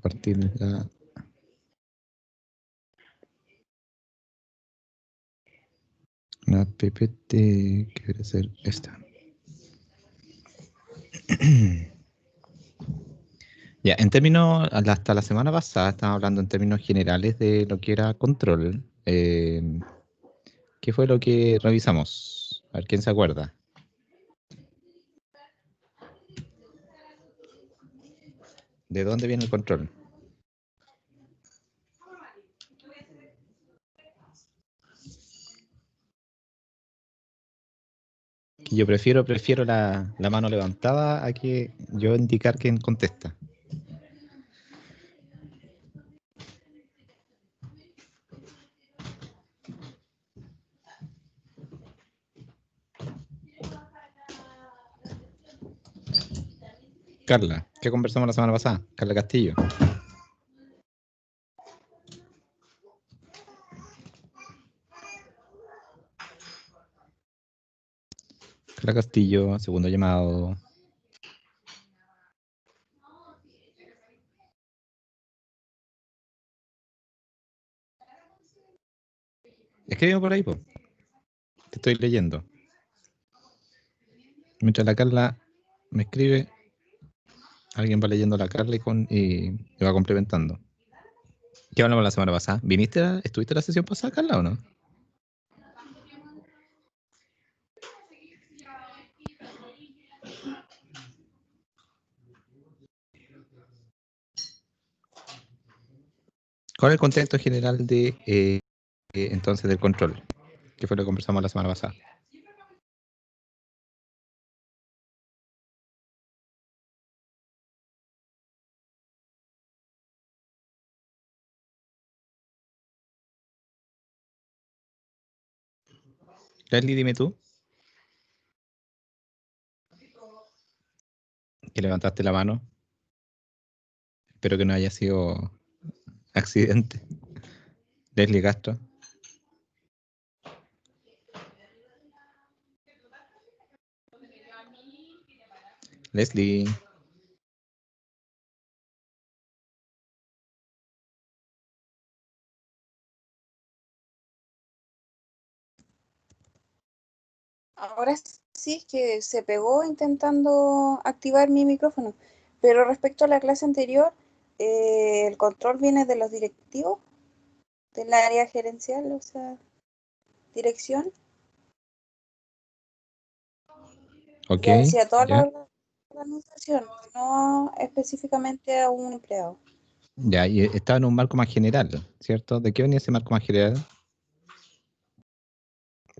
compartir la PPT que debe ser esta. Ya, en términos, hasta la semana pasada estábamos hablando en términos generales de lo que era control. ¿Qué fue lo que revisamos? A ver, ¿quién se acuerda? ¿De dónde viene el control? Que yo prefiero la mano levantada a que yo indicar quién contesta. Carla, ¿qué conversamos la semana pasada? Carla Castillo. Carla Castillo, segundo llamado. Escribe por ahí, po. Te estoy leyendo. Mientras la Carla me escribe, alguien va leyendo a la Carla y va complementando. ¿Qué hablamos la semana pasada? ¿Estuviste en la sesión pasada, Carla, o no? ¿Cuál es el contexto general de entonces del control? ¿Qué fue lo que conversamos la semana pasada? Leslie, dime tú. Que levantaste la mano. Espero que no haya sido accidente. Leslie Castro. Leslie. Ahora sí es que se pegó intentando activar mi micrófono, pero respecto a la clase anterior, el control viene de los directivos, del área gerencial, o sea, dirección, Ok, y hacia toda ya. la organización, no específicamente a un empleado. Ya, y estaba en un marco más general, ¿cierto? ¿De qué venía ese marco más general?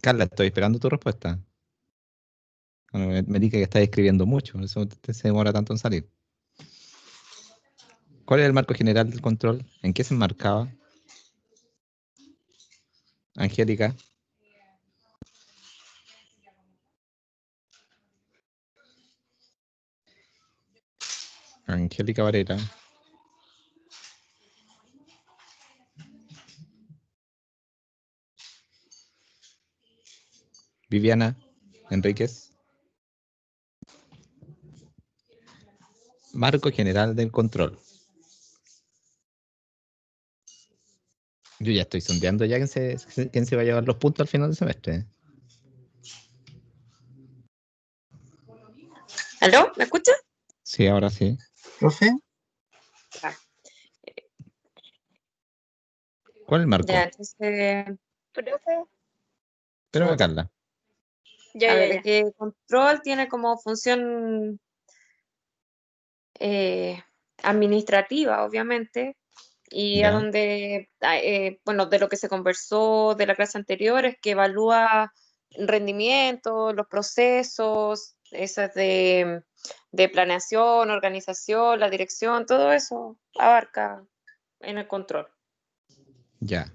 Carla, estoy esperando tu respuesta. Bueno, me dice que estás escribiendo mucho, por eso se demora tanto en salir. ¿Cuál es el marco general del control? ¿En qué se enmarcaba? Angélica. Angélica Varela. Viviana Enríquez. Marco general del control. Yo ya estoy sondeando ya quién se va a llevar los puntos al final del semestre. ¿Aló? ¿Me escucha? Sí, ahora sí. ¿Profe? ¿Cuál es el marco? Ya, entonces, profe. Pero Carla. A ver, que el control tiene como función administrativa, obviamente, y Ya. a donde, bueno, de lo que se conversó de la clase anterior es que evalúa rendimiento, los procesos, esas de planeación, organización, la dirección, todo eso abarca en el control. Ya.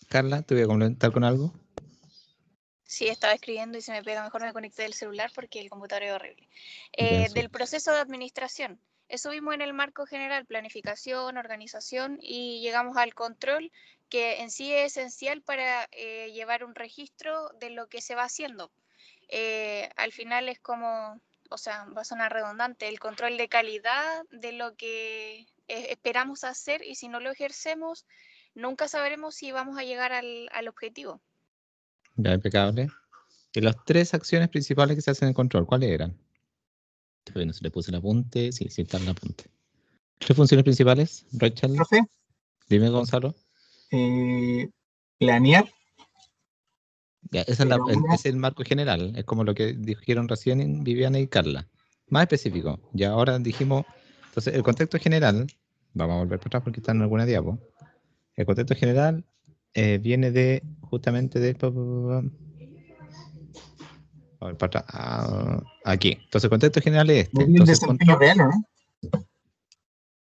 Carla, ¿te voy a complementar con algo? Sí, estaba escribiendo y se me pega, mejor me conecté del celular porque el computador es horrible. Ya, Del proceso de administración. Eso vimos en el marco general, planificación, organización, y llegamos al control, que en sí es esencial para llevar un registro de lo que se va haciendo. Al final es como, o sea, va a sonar redundante, el control de calidad de lo que esperamos hacer, y si no lo ejercemos, nunca sabremos si vamos a llegar al objetivo. Ya, impecable. Y las 3 acciones principales que se hacen en el control, ¿cuáles eran? Todavía no se le puse el apunte. Sí, sí está en el apunte. 3 funciones principales, Rachel. Profe, Dime, Gonzalo. planear. Ya, ese es el marco general. Es como lo que dijeron recién Viviana y Carla. Más específico. Y ahora dijimos... Entonces, el contexto general... Vamos a volver para atrás porque está en alguna diapo. El contexto general viene de... Justamente de... A ver, para atrás. Aquí. Entonces, el contexto general es este. El Entonces, desempeño real, ¿no?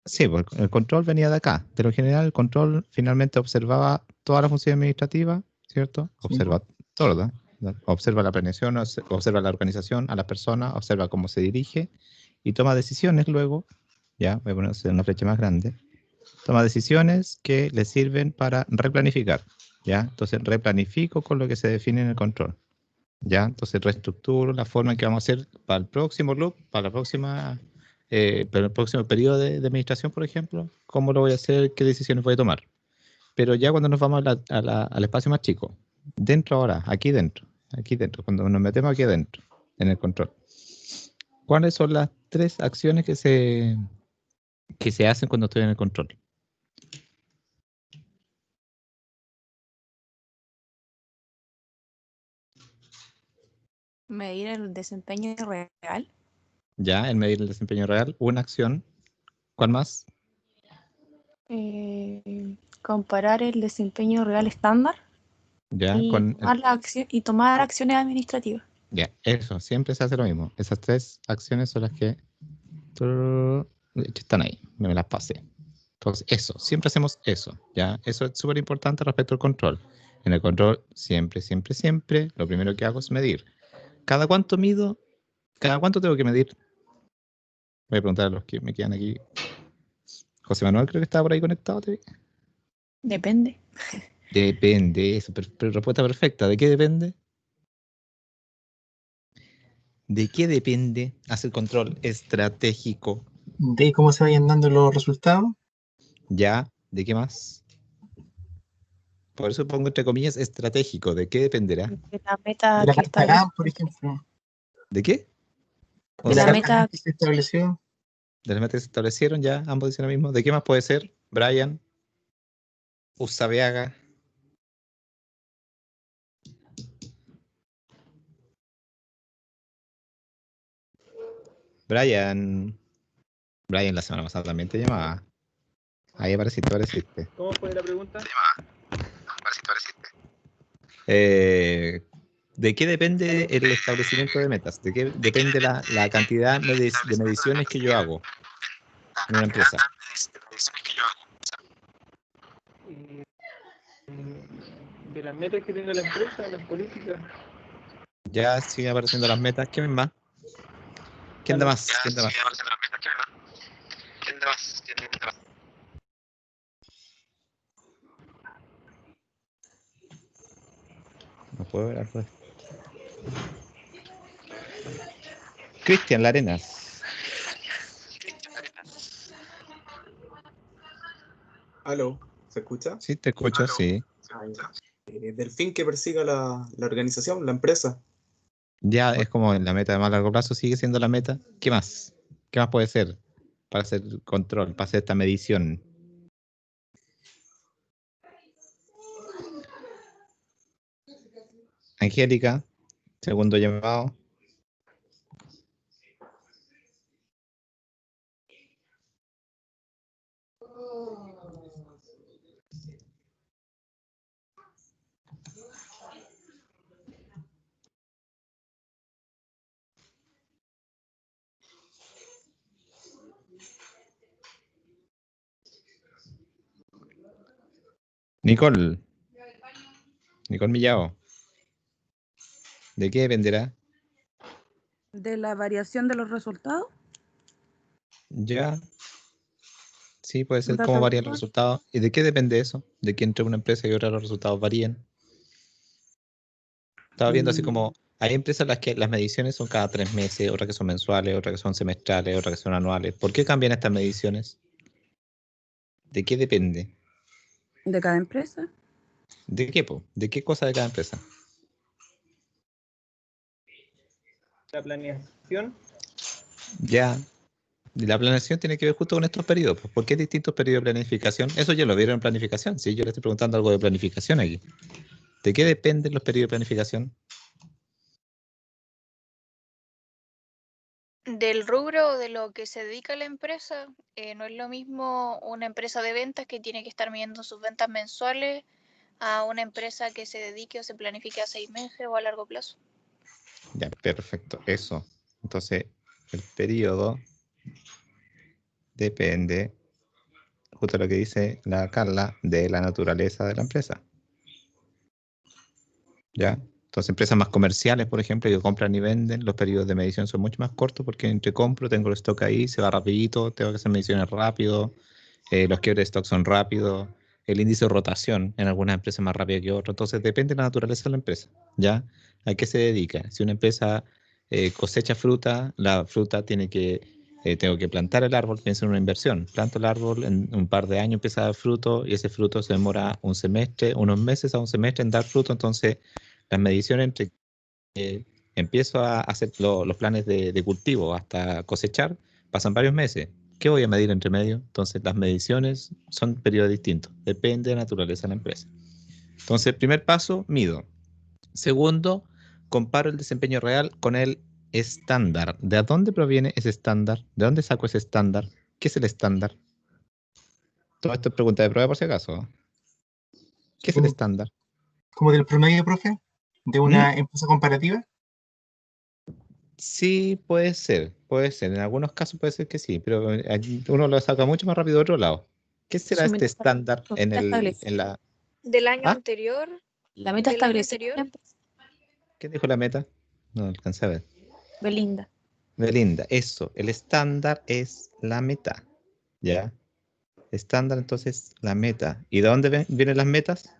Sí, pues el control venía de acá. De lo general, el control finalmente observaba toda la función administrativa, ¿cierto? Sí. Observa todo, ¿no? Observa la planeación, observa la organización, a las personas, observa cómo se dirige y toma decisiones luego, ya, voy a poner una flecha más grande, toma decisiones que le sirven para replanificar, ¿ya? Entonces, replanifico con lo que se define en el control, ¿ya? Entonces, reestructuro la forma en que vamos a hacer para el próximo loop, para la próxima... pero el próximo periodo de administración, por ejemplo, ¿cómo lo voy a hacer? ¿Qué decisiones voy a tomar? Pero ya cuando nos vamos al espacio más chico, dentro ahora, aquí dentro, cuando nos metemos aquí adentro, en el control, ¿cuáles son las 3 acciones que se hacen cuando estoy en el control? Medir el desempeño real. Ya, el medir el desempeño real, una acción. ¿Cuál más? Comparar el desempeño real estándar. Ya, Y tomar acciones administrativas. Ya, eso, siempre se hace lo mismo. Esas 3 acciones son las que de hecho, están ahí, me las pasé. Entonces, eso, siempre hacemos eso, ¿ya? Eso es súper importante respecto al control. En el control, siempre, lo primero que hago es medir. ¿Cada cuánto mido? ¿Cada cuánto tengo que medir? Voy a preguntar a los que me quedan aquí. José Manuel, creo que estaba por ahí conectado. Depende. Depende, eso, respuesta perfecta. ¿De qué depende? ¿De qué depende hacer control estratégico? De cómo se vayan dando los resultados. Ya, ¿de qué más? Por eso pongo entre comillas estratégico. ¿De qué dependerá? De la meta De la que carta GAN, por ejemplo. ¿De qué? De la meta que se estableció. De las metas que se establecieron ya, ambos dicen lo mismo. ¿De qué más puede ser? Brian, Usabiaga. Brian, la semana pasada también te llamaba. Ahí apareciste. ¿Cómo fue la pregunta? Apareciste. ¿De qué depende el establecimiento de metas? ¿De qué depende la cantidad de mediciones que yo hago en una empresa? De las metas que tenga la empresa, las políticas. Ya siguen apareciendo las metas. ¿Quién más? ¿Quién da más? No puedo ver algo. Cristian Larenas. Aló, ¿se escucha? Sí, te escucho, sí. Del fin que persiga la organización, la empresa. Ya es como en la meta de más largo plazo, sigue siendo la meta. ¿Qué más? ¿Qué más puede ser para hacer control, para hacer esta medición? Angélica, segundo llamado. Nicole Millao. ¿De qué dependerá? ¿De la variación de los resultados? Ya. Sí, puede ser ¿Dato cómo varían los visual? resultados. ¿Y de qué depende eso? De que entre una empresa y otra los resultados varíen. Estaba viendo así como, hay empresas en las que las mediciones son cada 3 meses, otras que son mensuales, otras que son semestrales, otras que son anuales. ¿Por qué cambian estas mediciones? ¿De qué depende? ¿De cada empresa? ¿De qué, po? ¿De qué cosa de cada empresa? La planeación. Ya. Y la planeación tiene que ver justo con estos periodos. Pues, ¿por qué distintos periodos de planificación? Eso ya lo vieron en planificación. Sí, yo le estoy preguntando algo de planificación aquí. ¿De qué dependen los periodos de planificación? Del rubro o de lo que se dedica la empresa, no es lo mismo una empresa de ventas que tiene que estar midiendo sus ventas mensuales a una empresa que se dedique o se planifique a 6 meses o a largo plazo. Ya, perfecto. Eso. Entonces, el periodo depende, justo lo que dice la Carla, de la naturaleza de la empresa. ¿Ya? Entonces, empresas más comerciales, por ejemplo, que compran y venden, los periodos de medición son mucho más cortos porque entre compro, tengo el stock ahí, se va rapidito, tengo que hacer mediciones rápido, los quiebres de stock son rápidos, el índice de rotación en algunas empresas es más rápido que otras, entonces depende de la naturaleza de la empresa, ¿ya? ¿A qué se dedica? Si una empresa cosecha fruta, la fruta tengo que plantar el árbol, pienso en una inversión, planto el árbol, en un par de años empieza a dar fruto y ese fruto se demora un semestre, unos meses a un semestre en dar fruto, entonces las mediciones entre empiezo a hacer los planes de cultivo hasta cosechar, pasan varios meses. ¿Qué voy a medir entre medio? Entonces, las mediciones son periodos distintos, depende de la naturaleza de la empresa. Entonces, primer paso, mido. Segundo, comparo el desempeño real con el estándar. ¿De dónde proviene ese estándar? ¿De dónde saco ese estándar? ¿Qué es el estándar? Todo esto es pregunta de prueba por si acaso. ¿Qué es el estándar? ¿Como del promedio, profe? ¿De una empresa comparativa? Sí, puede ser, puede ser. En algunos casos puede ser que sí, pero allí uno lo saca mucho más rápido de otro lado. ¿Qué será este estándar en la... Del año ¿Ah? anterior. La meta Del año establecida en la anterior. empresa. ¿Qué dijo la meta? No alcancé a ver. Belinda. Belinda, eso, el estándar es la meta, ¿ya? Estándar, entonces, la meta. ¿Y de dónde vienen las metas?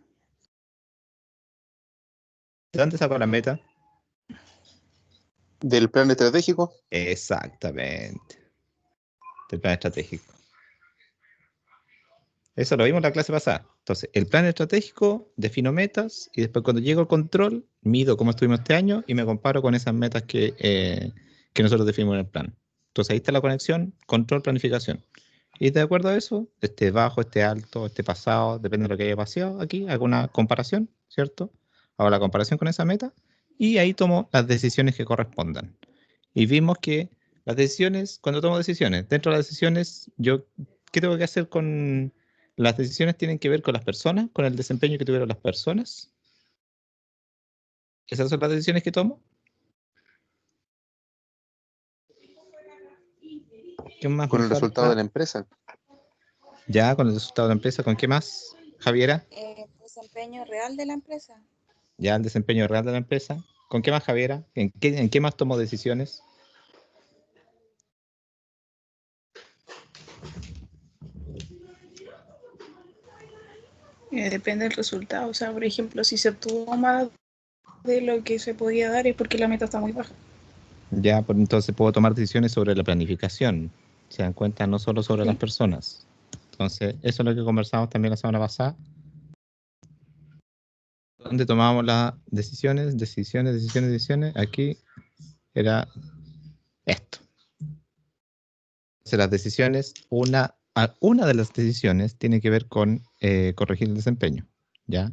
¿De dónde saco la meta? ¿Del plan estratégico? Exactamente. Del plan estratégico. Eso lo vimos en la clase pasada. Entonces, el plan estratégico, defino metas y después cuando llego al control, mido cómo estuvimos este año y me comparo con esas metas que nosotros definimos en el plan. Entonces, ahí está la conexión, control, planificación. Y de acuerdo a eso, este bajo, este alto, este pasado, depende de lo que haya pasado aquí, hago una comparación, ¿cierto? Hago la comparación con esa meta y ahí tomo las decisiones que correspondan. Y vimos que las decisiones, cuando tomo decisiones, dentro de las decisiones, ¿qué tengo que hacer con las decisiones? Tienen que ver con las personas, con el desempeño que tuvieron las personas. ¿Esas son las decisiones que tomo? ¿Qué más Con me el resultado falta? de la empresa. Ya, con el resultado de la empresa. ¿Con qué más, Javiera? Desempeño real de la empresa. Ya, el desempeño real de la empresa. ¿Con qué más, Javiera? ¿En qué más tomo decisiones? Depende del resultado. O sea, por ejemplo, si se obtuvo más de lo que se podía dar es porque la meta está muy baja. Ya, pues entonces puedo tomar decisiones sobre la planificación. Se dan cuenta, no solo sobre las personas. Entonces, eso es lo que conversamos también la semana pasada. Donde tomábamos las decisiones. Aquí era esto. Entonces, las decisiones, una de las decisiones tiene que ver con corregir el desempeño, ¿ya?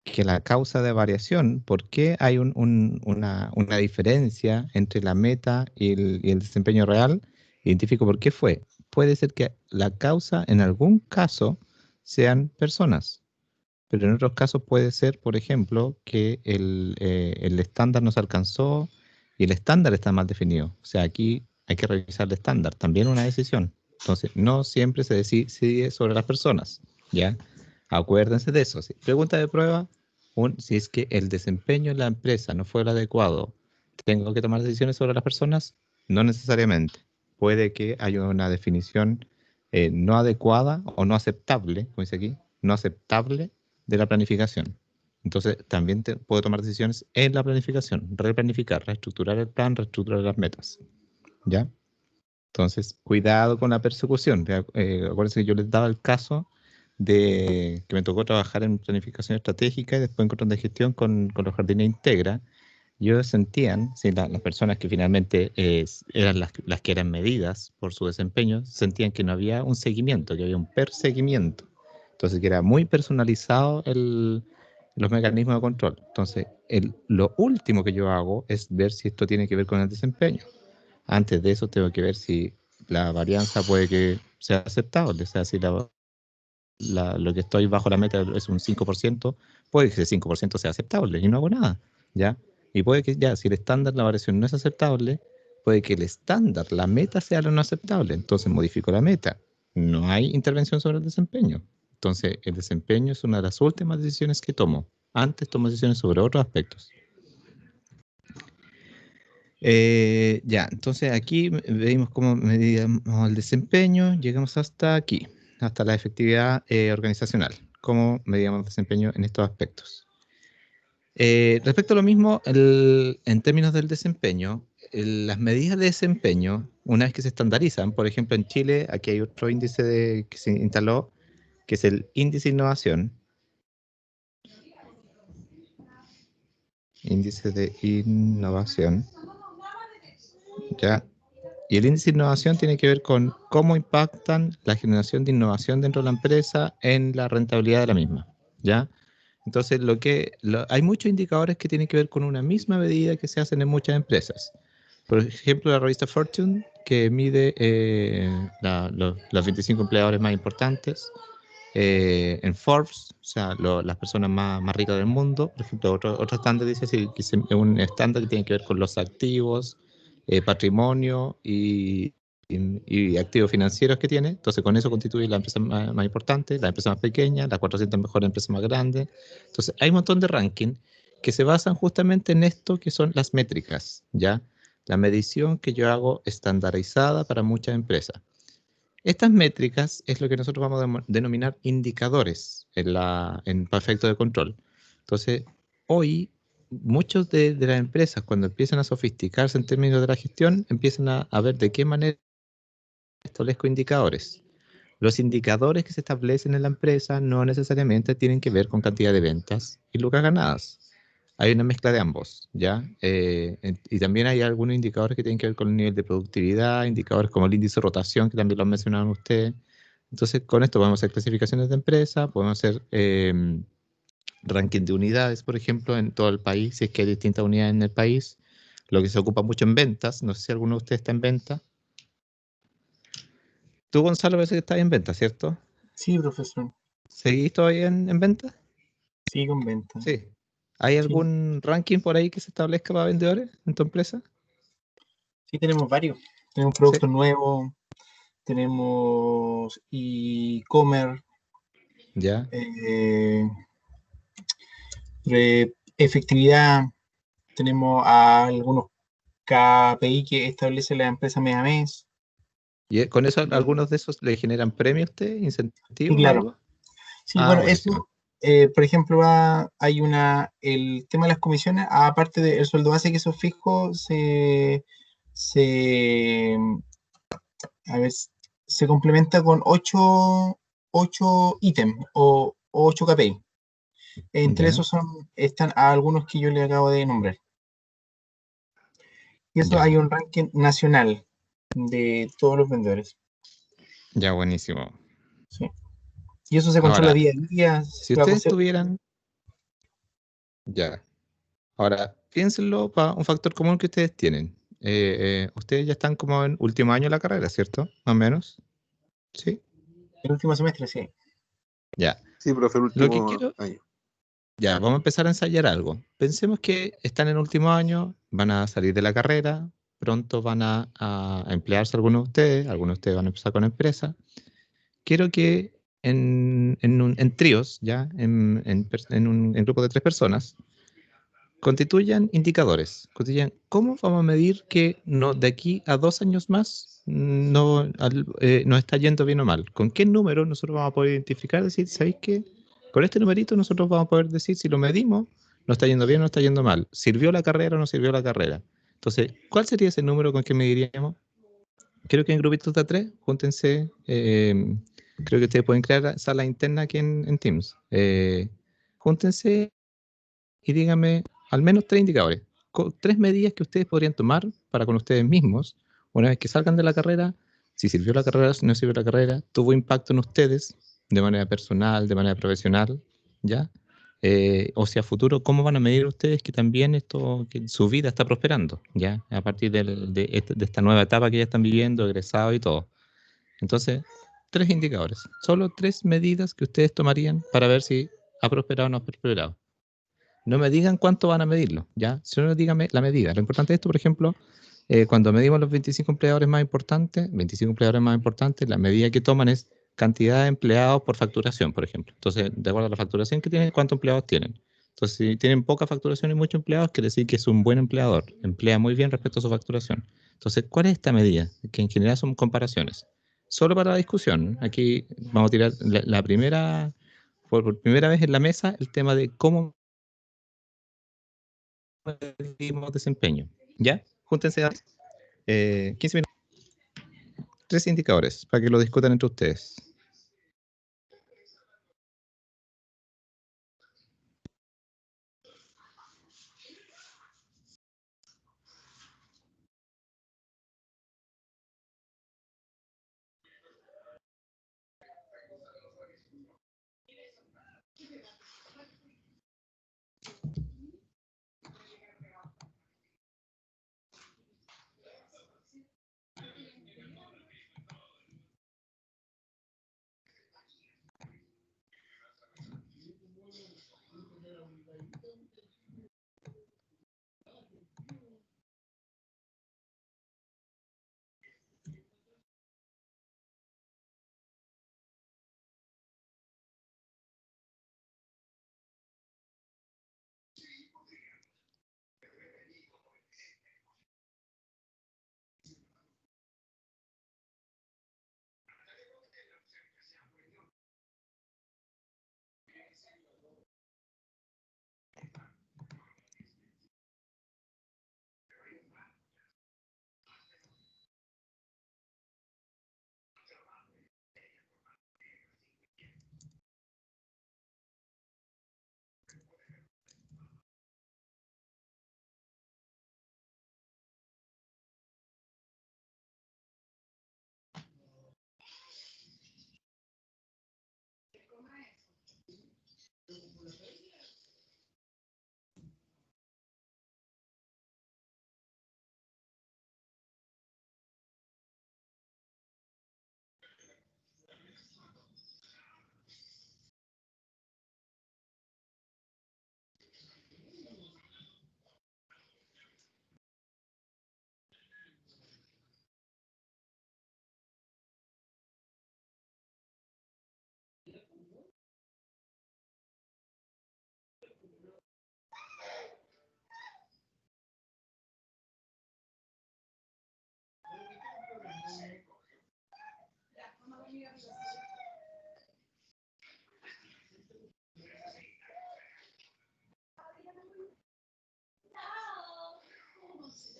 Que la causa de variación, ¿por qué hay una diferencia entre la meta y el desempeño real? Identifico por qué fue. Puede ser que la causa en algún caso sean personas, pero en otros casos puede ser, por ejemplo, que el estándar no se alcanzó y el estándar está mal definido. O sea, aquí hay que revisar el estándar, también una decisión. Entonces, no siempre se decide sobre las personas, ¿ya? Acuérdense de eso. ¿Sí? Pregunta de prueba, si es que el desempeño en la empresa no fue el adecuado, ¿tengo que tomar decisiones sobre las personas? No necesariamente. Puede que haya una definición no adecuada o no aceptable, como dice aquí, no aceptable de la planificación. Entonces, también puedo tomar decisiones en la planificación, replanificar, reestructurar el plan, reestructurar las metas. ¿Ya? Entonces, cuidado con la persecución. Acuérdense que yo les daba el caso de que me tocó trabajar en planificación estratégica y después en control de gestión con los jardines Integra. Ellos sentían, sí, las personas que finalmente eran las que eran medidas por su desempeño, sentían que no había un seguimiento, que había un perseguimiento. Entonces, que era muy personalizado los mecanismos de control. Entonces, lo último que yo hago es ver si esto tiene que ver con el desempeño. Antes de eso tengo que ver si la varianza puede que sea aceptable, o sea, si lo que estoy bajo la meta es un 5%, puede que ese 5% sea aceptable y no hago nada, ¿ya? Y puede que ya, si el estándar, la variación no es aceptable, puede que el estándar, la meta sea lo no aceptable, entonces modifico la meta. No hay intervención sobre el desempeño. Entonces, el desempeño es una de las últimas decisiones que tomo. Antes tomo decisiones sobre otros aspectos. Ya, entonces aquí vemos cómo medimos el desempeño, llegamos hasta aquí, hasta la efectividad organizacional, cómo medíamos el desempeño en estos aspectos. Respecto a lo mismo, en términos del desempeño, las medidas de desempeño, una vez que se estandarizan, por ejemplo en Chile, aquí hay otro índice que se instaló, que es el índice de innovación. Índice de innovación. ¿Ya? Y el índice de innovación tiene que ver con cómo impactan la generación de innovación dentro de la empresa en la rentabilidad de la misma, ¿ya? Entonces, hay muchos indicadores que tienen que ver con una misma medida que se hacen en muchas empresas. Por ejemplo, la revista Fortune, que mide los 25 empleadores más importantes. En Forbes, o sea, las personas más ricas del mundo. Por ejemplo, otro estándar dice que es un estándar que tiene que ver con los activos, patrimonio y activos financieros que tiene. Entonces, con eso constituye la empresa más importante, la empresa más pequeña, las 400 mejores empresas más grandes. Entonces, hay un montón de ranking que se basan justamente en esto que son las métricas, ¿ya? La medición que yo hago estandarizada para muchas empresas. Estas métricas es lo que nosotros vamos a denominar indicadores en efecto de control. Entonces, hoy, muchos de las empresas, cuando empiezan a sofisticarse en términos de la gestión, empiezan a ver de qué manera establezco indicadores. Los indicadores que se establecen en la empresa no necesariamente tienen que ver con cantidad de ventas y lucas ganadas. Hay una mezcla de ambos, ¿ya? Y también hay algunos indicadores que tienen que ver con el nivel de productividad, indicadores como el índice de rotación, que también lo mencionaron ustedes. Entonces, con esto podemos hacer clasificaciones de empresa, podemos hacer ranking de unidades, por ejemplo, en todo el país, si es que hay distintas unidades en el país, lo que se ocupa mucho en ventas. No sé si alguno de ustedes está en venta. Tú, Gonzalo, parece que estás en venta, ¿cierto? Sí, profesor. ¿Seguís todavía en venta? Sí, con venta. Sí. ¿Hay algún ranking por ahí que se establezca para vendedores en tu empresa? Sí, tenemos varios. Tenemos productos nuevos, tenemos e-commerce, ya, efectividad, tenemos algunos KPI que establece la empresa mes a mes. ¿Y con eso algunos de esos le generan premios a usted, incentivos? Sí, claro. Algo? Sí, bueno, eso, por ejemplo, hay el tema de las comisiones, aparte del sueldo base que eso es fijo, se complementa con 8 ítems o 8 KPI. Entre esos están algunos que yo le acabo de nombrar. Y eso hay un ranking nacional de todos los vendedores. Ya, buenísimo. Sí. Y eso se controla día a día. Si ustedes tuvieran... Ya. Ahora, piénsenlo para un factor común que ustedes tienen. Ustedes ya están como en último año de la carrera, ¿cierto? Más o menos. ¿Sí? El último semestre, sí. Ya. Sí, profe, el último año. Ya, vamos a empezar a ensayar algo. Pensemos que están en último año, van a salir de la carrera, pronto van a emplearse algunos de ustedes van a empezar con empresa. Quiero que en tríos, ya, en un grupo de 3 personas, constituyan indicadores. Constituyan cómo vamos a medir que de aquí a 2 años más nos está yendo bien o mal. ¿Con qué número nosotros vamos a poder identificar? Decir, ¿sabéis qué? Con este numerito nosotros vamos a poder decir si lo medimos, nos está yendo bien o no está yendo mal. ¿Sirvió la carrera o no sirvió la carrera? Entonces, ¿cuál sería ese número con que mediríamos? creo que en grupitos de 3, júntense. Creo que ustedes pueden crear sala interna aquí en Teams. Júntense y díganme al menos 3 indicadores. 3 medidas que ustedes podrían tomar para con ustedes mismos, una vez que salgan de la carrera, si sirvió la carrera, si no sirvió la carrera, tuvo impacto en ustedes de manera personal, de manera profesional, ¿ya? O sea, a futuro, ¿cómo van a medir ustedes que también que su vida está prosperando, ¿ya? A partir de esta nueva etapa que ya están viviendo, egresados y todo. Entonces, 3 indicadores, solo 3 medidas que ustedes tomarían para ver si ha prosperado o no ha prosperado. No me digan cuánto van a medirlo, ¿ya? Solo díganme la medida. Lo importante de esto, por ejemplo, cuando medimos los 25 empleadores más importantes, la medida que toman es cantidad de empleados por facturación, por ejemplo. Entonces, de acuerdo a la facturación que tienen, ¿cuántos empleados tienen? Entonces, si tienen poca facturación y muchos empleados, quiere decir que es un buen empleador, emplea muy bien respecto a su facturación. Entonces, ¿cuál es esta medida? Que en general son comparaciones. Solo para la discusión, aquí vamos a tirar la primera, por primera vez en la mesa, el tema de cómo medimos desempeño. ¿Ya? Júntense a 15 minutos. 3 indicadores para que lo discutan entre ustedes.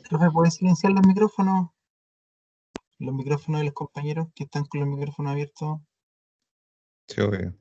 Profe, ¿puede silenciar los micrófonos? Los micrófonos de los compañeros que están con los micrófonos abiertos. Sí, obvio.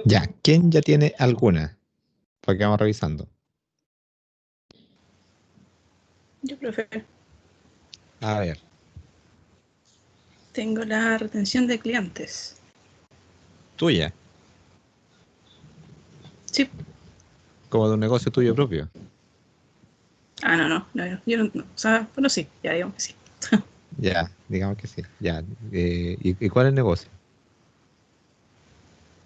Ya, ¿quién ya tiene alguna? Porque vamos revisando. Yo, profe, A ver, tengo la retención de clientes. tuya, Sí. como de un negocio tuyo propio. Ah, no, yo no, o sea, bueno, sí, ya digamos que sí. Ya, digamos que sí. Ya. ¿Y cuál es el negocio?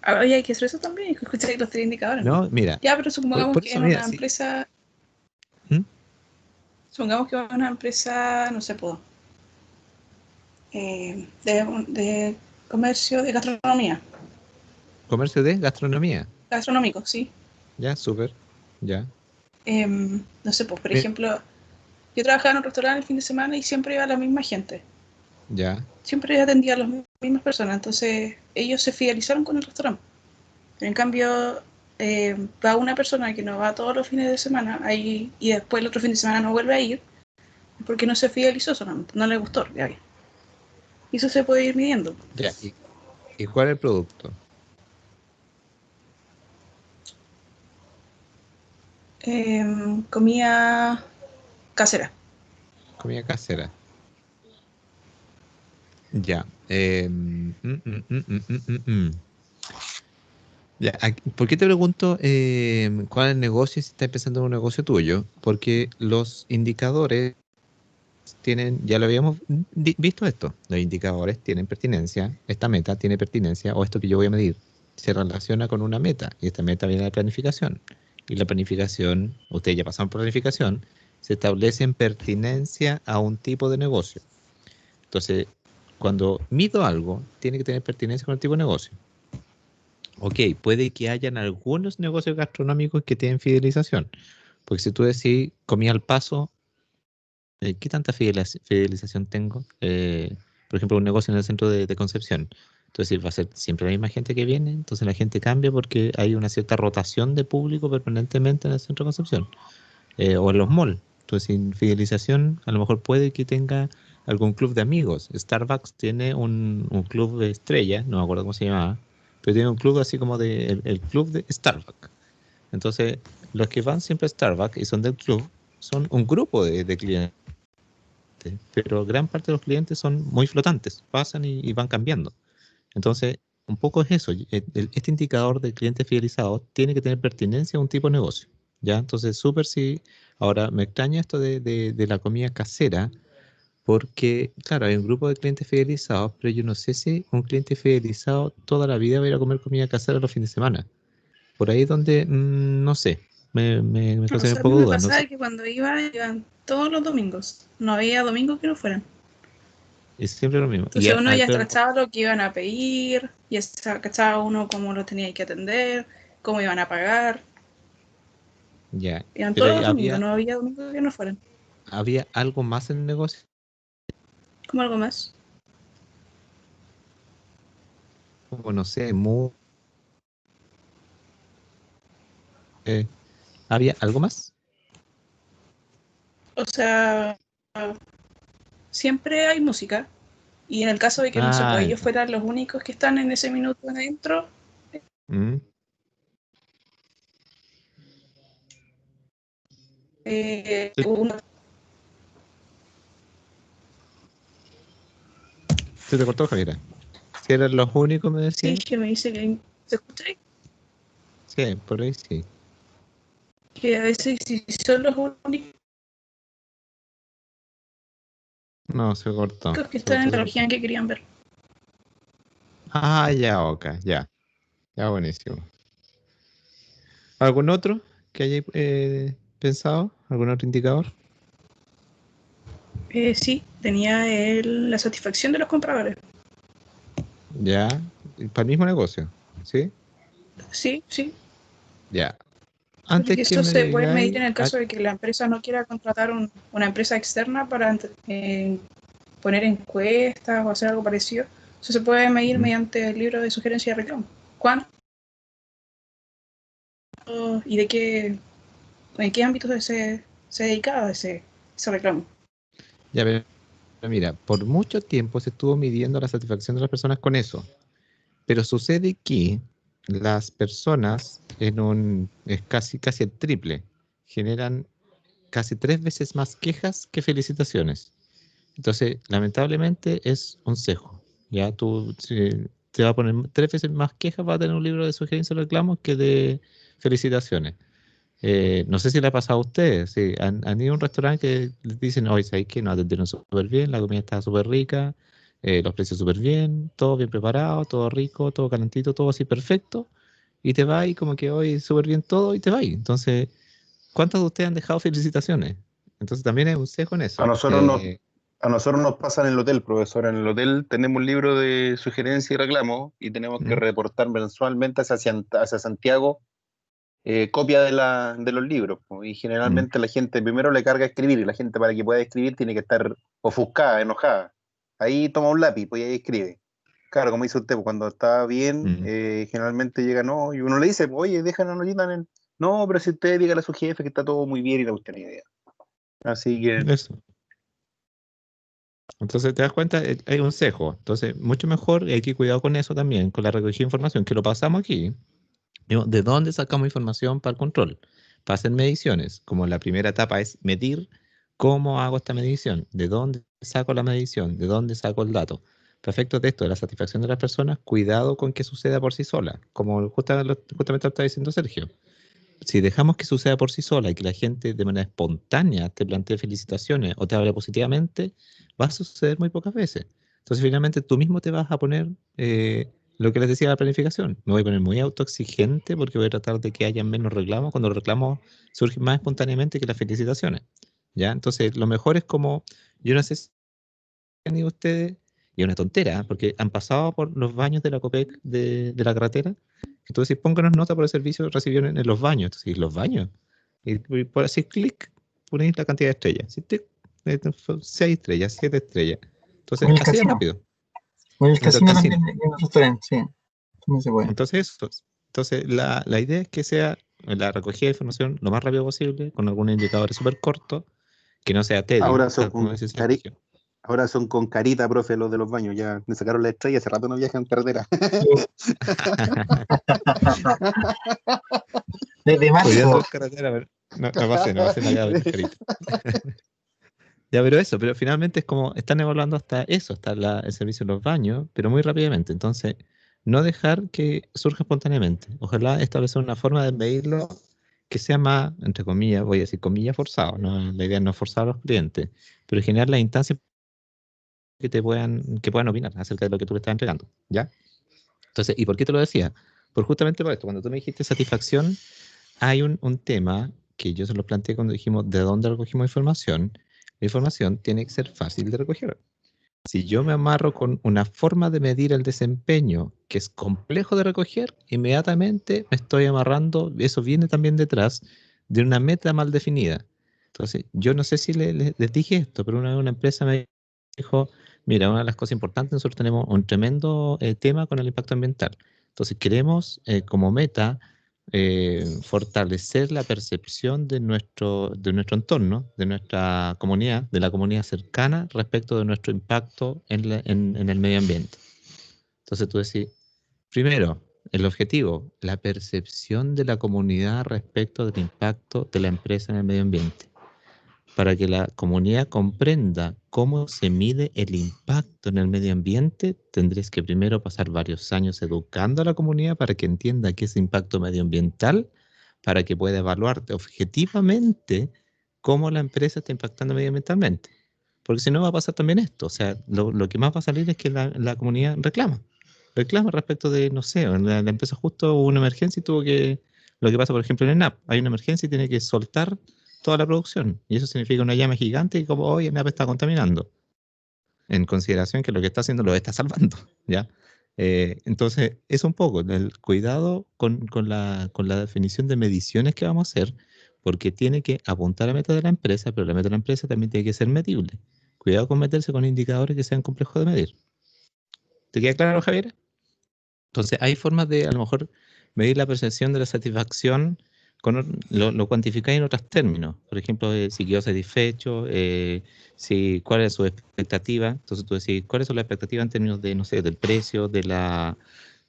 Ahora hay que hacer eso también, escuchar los 3 indicadores, ¿no? No, mira. Ya, pero supongamos Por que eso, en mira, una sí. empresa, ¿Mm? supongamos que es una empresa, no sé, puedo, de comercio, de gastronomía. Comercio de gastronomía. Gastronómico, sí. Ya, súper. Ya. No sé, pues, por ejemplo, yo trabajaba en un restaurante el fin de semana y siempre iba la misma gente. Ya. Siempre atendía a las mismas personas, entonces ellos se fidelizaron con el restaurante. Pero en cambio, va una persona que no va todos los fines de semana ahí, y después el otro fin de semana no vuelve a ir porque no se fidelizó solamente, no le gustó. Ya. Y eso se puede ir midiendo. Ya. ¿Y cuál es el producto? Comida casera. Comida casera. Ya. Ya, ¿por qué te pregunto cuál es el negocio si estás empezando en un negocio tuyo? Porque los indicadores tienen, ya lo habíamos visto esto, los indicadores tienen pertinencia, esta meta tiene pertinencia, o esto que yo voy a medir se relaciona con una meta, y esta meta viene de la planificación. Y la planificación, ustedes ya pasaron por planificación, se establece en pertinencia a un tipo de negocio. Entonces, cuando mido algo, tiene que tener pertinencia con el tipo de negocio. Ok, puede que hayan algunos negocios gastronómicos que tienen fidelización, porque si tú decís comida al paso, ¿qué tanta fidelización tengo? Por ejemplo, un negocio en el centro de Concepción. Entonces va a ser siempre la misma gente que viene, entonces la gente cambia porque hay una cierta rotación de público permanentemente en el centro de Concepción. O en los malls. Entonces, sin fidelización, a lo mejor puede que tenga algún club de amigos. Starbucks tiene un club de estrella, no me acuerdo cómo se llamaba, pero tiene un club así como el club de Starbucks. Entonces, los que van siempre a Starbucks y son del club, son un grupo de clientes, pero gran parte de los clientes son muy flotantes, pasan y van cambiando. Entonces, un poco es eso. Este indicador de clientes fidelizados tiene que tener pertinencia a un tipo de negocio. ¿Ya? Entonces, súper sí. Ahora, me extraña esto de la comida casera, porque, claro, hay un grupo de clientes fidelizados, pero yo no sé si un cliente fidelizado toda la vida va a ir a comer comida casera los fines de semana. Por ahí donde, no sé, me O causa un sea, a mí poco de me duda. No pasaba sé. que cuando iban todos los domingos. No había domingo que no fueran. Es siempre lo mismo. Entonces uno ya cachaba lo que iban a pedir, ya cachaba uno cómo lo tenía que atender, cómo iban a pagar. Ya. Iban Pero todos ahí los domingos, no había domingo que no fueran. había algo más en el negocio. ¿Como algo más? Como, no sé, ¿había algo más? O sea, siempre hay música. Y en el caso de que, no sé, pues ellos fueran los únicos que están en ese minuto adentro, uno... Se te cortó, Javiera. Si eran los únicos, me Sí, decían. que me dice que se escucha ahí. Sí, por ahí sí. Que a veces si son los únicos No, se cortó. que están en la región que querían ver. Ah, ya, ok, ya. Ya, buenísimo. ¿Algún otro que hayáis pensado? ¿Algún otro indicador? Sí, tenía la satisfacción de los compradores. Ya, para el mismo negocio, ¿sí? Sí, sí. Ya. Porque Antes que esto me se puede medir digáis... en el caso de que la empresa no quiera contratar una empresa externa para poner encuestas o hacer algo parecido. Eso se puede medir mediante el libro de sugerencia de reclamo. ¿Cuánto y en qué ámbitos se dedicaba ese reclamo? Ya, pero mira, por mucho tiempo se estuvo midiendo la satisfacción de las personas con eso. Pero sucede que las personas es casi el triple, generan casi 3 veces más quejas que felicitaciones. Entonces, lamentablemente es un sesgo. Ya tú te va a poner 3 veces más quejas, va a tener un libro de sugerencias y reclamos que de felicitaciones. No sé si le ha pasado a ustedes. Sí, han ido a un restaurante que les dicen, oye, ¿sabes qué? Nos atendieron súper bien, la comida estaba súper rica, los precios súper bien, todo bien preparado, todo rico, todo calentito, todo así perfecto. Y te vas y como que hoy súper bien todo y te vas. Entonces, ¿cuántos de ustedes han dejado felicitaciones? Entonces también es un sesgo en eso. A nosotros nos pasa en el hotel, profesor. En el hotel tenemos un libro de sugerencias y reclamos y tenemos que reportar mensualmente hacia Santiago copia de los libros. Y generalmente la gente primero le carga escribir y la gente para que pueda escribir tiene que estar ofuscada, enojada. Ahí toma un lápiz y ahí escribe. Claro, como dice usted, cuando está bien, generalmente llega, no, y uno le dice, oye, deja una notita en el... No, pero si usted diga a su jefe que está todo muy bien y no usted ni idea. Así que... Eso. Entonces te das cuenta, hay un sesgo. Entonces, mucho mejor, y hay que cuidado con eso también, con la recogida de información, que lo pasamos aquí. ¿De dónde sacamos información para el control? Para hacer mediciones, como la primera etapa es medir cómo hago esta medición, de dónde saco la medición, de dónde saco el dato. Para efectos de esto, de la satisfacción de las personas, cuidado con que suceda por sí sola, como justamente lo está diciendo Sergio. Si dejamos que suceda por sí sola y que la gente de manera espontánea te plantee felicitaciones o te hable positivamente, va a suceder muy pocas veces. Entonces finalmente tú mismo te vas a poner lo que les decía la planificación. Me voy a poner muy autoexigente porque voy a tratar de que haya menos reclamos cuando los reclamos surgen más espontáneamente que las felicitaciones. ¿Ya? Entonces lo mejor es como, yo no sé si han ido ustedes, y es una tontera, porque han pasado por los baños de la COPEC de la carretera. Entonces, pónganos nota por el servicio recibido en los baños. Entonces, los baños. Y por así clic, ponéis la cantidad de estrellas. 6 estrellas, 7 estrellas. Entonces, así de rápido. O el casino también en el restaurante, sí. También se puede. Entonces la idea es que sea la recogida de información lo más rápido posible, con algunos indicadores súper cortos, que no sea tedio. Ahora son con carita, profe, los de los baños. Ya me sacaron la estrella, hace rato no viajan en carretera. Desde marzo. No pasé la carita. Ya, pero finalmente es como, están evaluando hasta eso, hasta el servicio de los baños, pero muy rápidamente. Entonces, no dejar que surja espontáneamente. Ojalá establecer una forma de medirlo que sea más, entre comillas, voy a decir comillas, forzado. ¿No? La idea es no forzar a los clientes, pero generar la instancia que puedan opinar acerca de lo que tú le estás entregando, ¿ya? Entonces, ¿y por qué te lo decía? Justamente por esto, cuando tú me dijiste satisfacción, hay un tema que yo se lo planteé cuando dijimos de dónde recogimos información. La información tiene que ser fácil de recoger. Si yo me amarro con una forma de medir el desempeño que es complejo de recoger, inmediatamente me estoy amarrando, eso viene también detrás de una meta mal definida. Entonces, yo no sé si les dije esto, pero una empresa me dijo, mira, una de las cosas importantes, nosotros tenemos un tremendo tema con el impacto ambiental. Entonces, queremos como meta fortalecer la percepción de nuestro entorno, de nuestra comunidad, de la comunidad cercana respecto de nuestro impacto en el medio ambiente. Entonces tú decís, primero, el objetivo, la percepción de la comunidad respecto del impacto de la empresa en el medio ambiente. Para que la comunidad comprenda cómo se mide el impacto en el medio ambiente, tendréis que primero pasar varios años educando a la comunidad para que entienda qué es impacto medioambiental, para que pueda evaluar objetivamente cómo la empresa está impactando medioambientalmente. Porque si no va a pasar también esto, o sea, lo que más va a salir es que la comunidad reclama respecto de, no sé, la empresa justo hubo una emergencia y tuvo que, lo que pasa por ejemplo en ENAP, hay una emergencia y tiene que soltar toda la producción. Y eso significa una llama gigante y como hoy ENAP está contaminando. En consideración que lo que está haciendo lo está salvando, ¿ya? Entonces, es un poco el cuidado con la definición de mediciones que vamos a hacer, porque tiene que apuntar a la meta de la empresa, pero la meta de la empresa también tiene que ser medible. Cuidado con meterse con indicadores que sean complejos de medir. ¿Te queda claro, Javier? Entonces, hay formas de, a lo mejor, medir la percepción de la satisfacción, lo cuantificáis en otros términos. Por ejemplo, si quedó satisfecho, cuál es su expectativa. Entonces tú decís, ¿cuáles son las expectativas en términos de, no sé, del precio, de la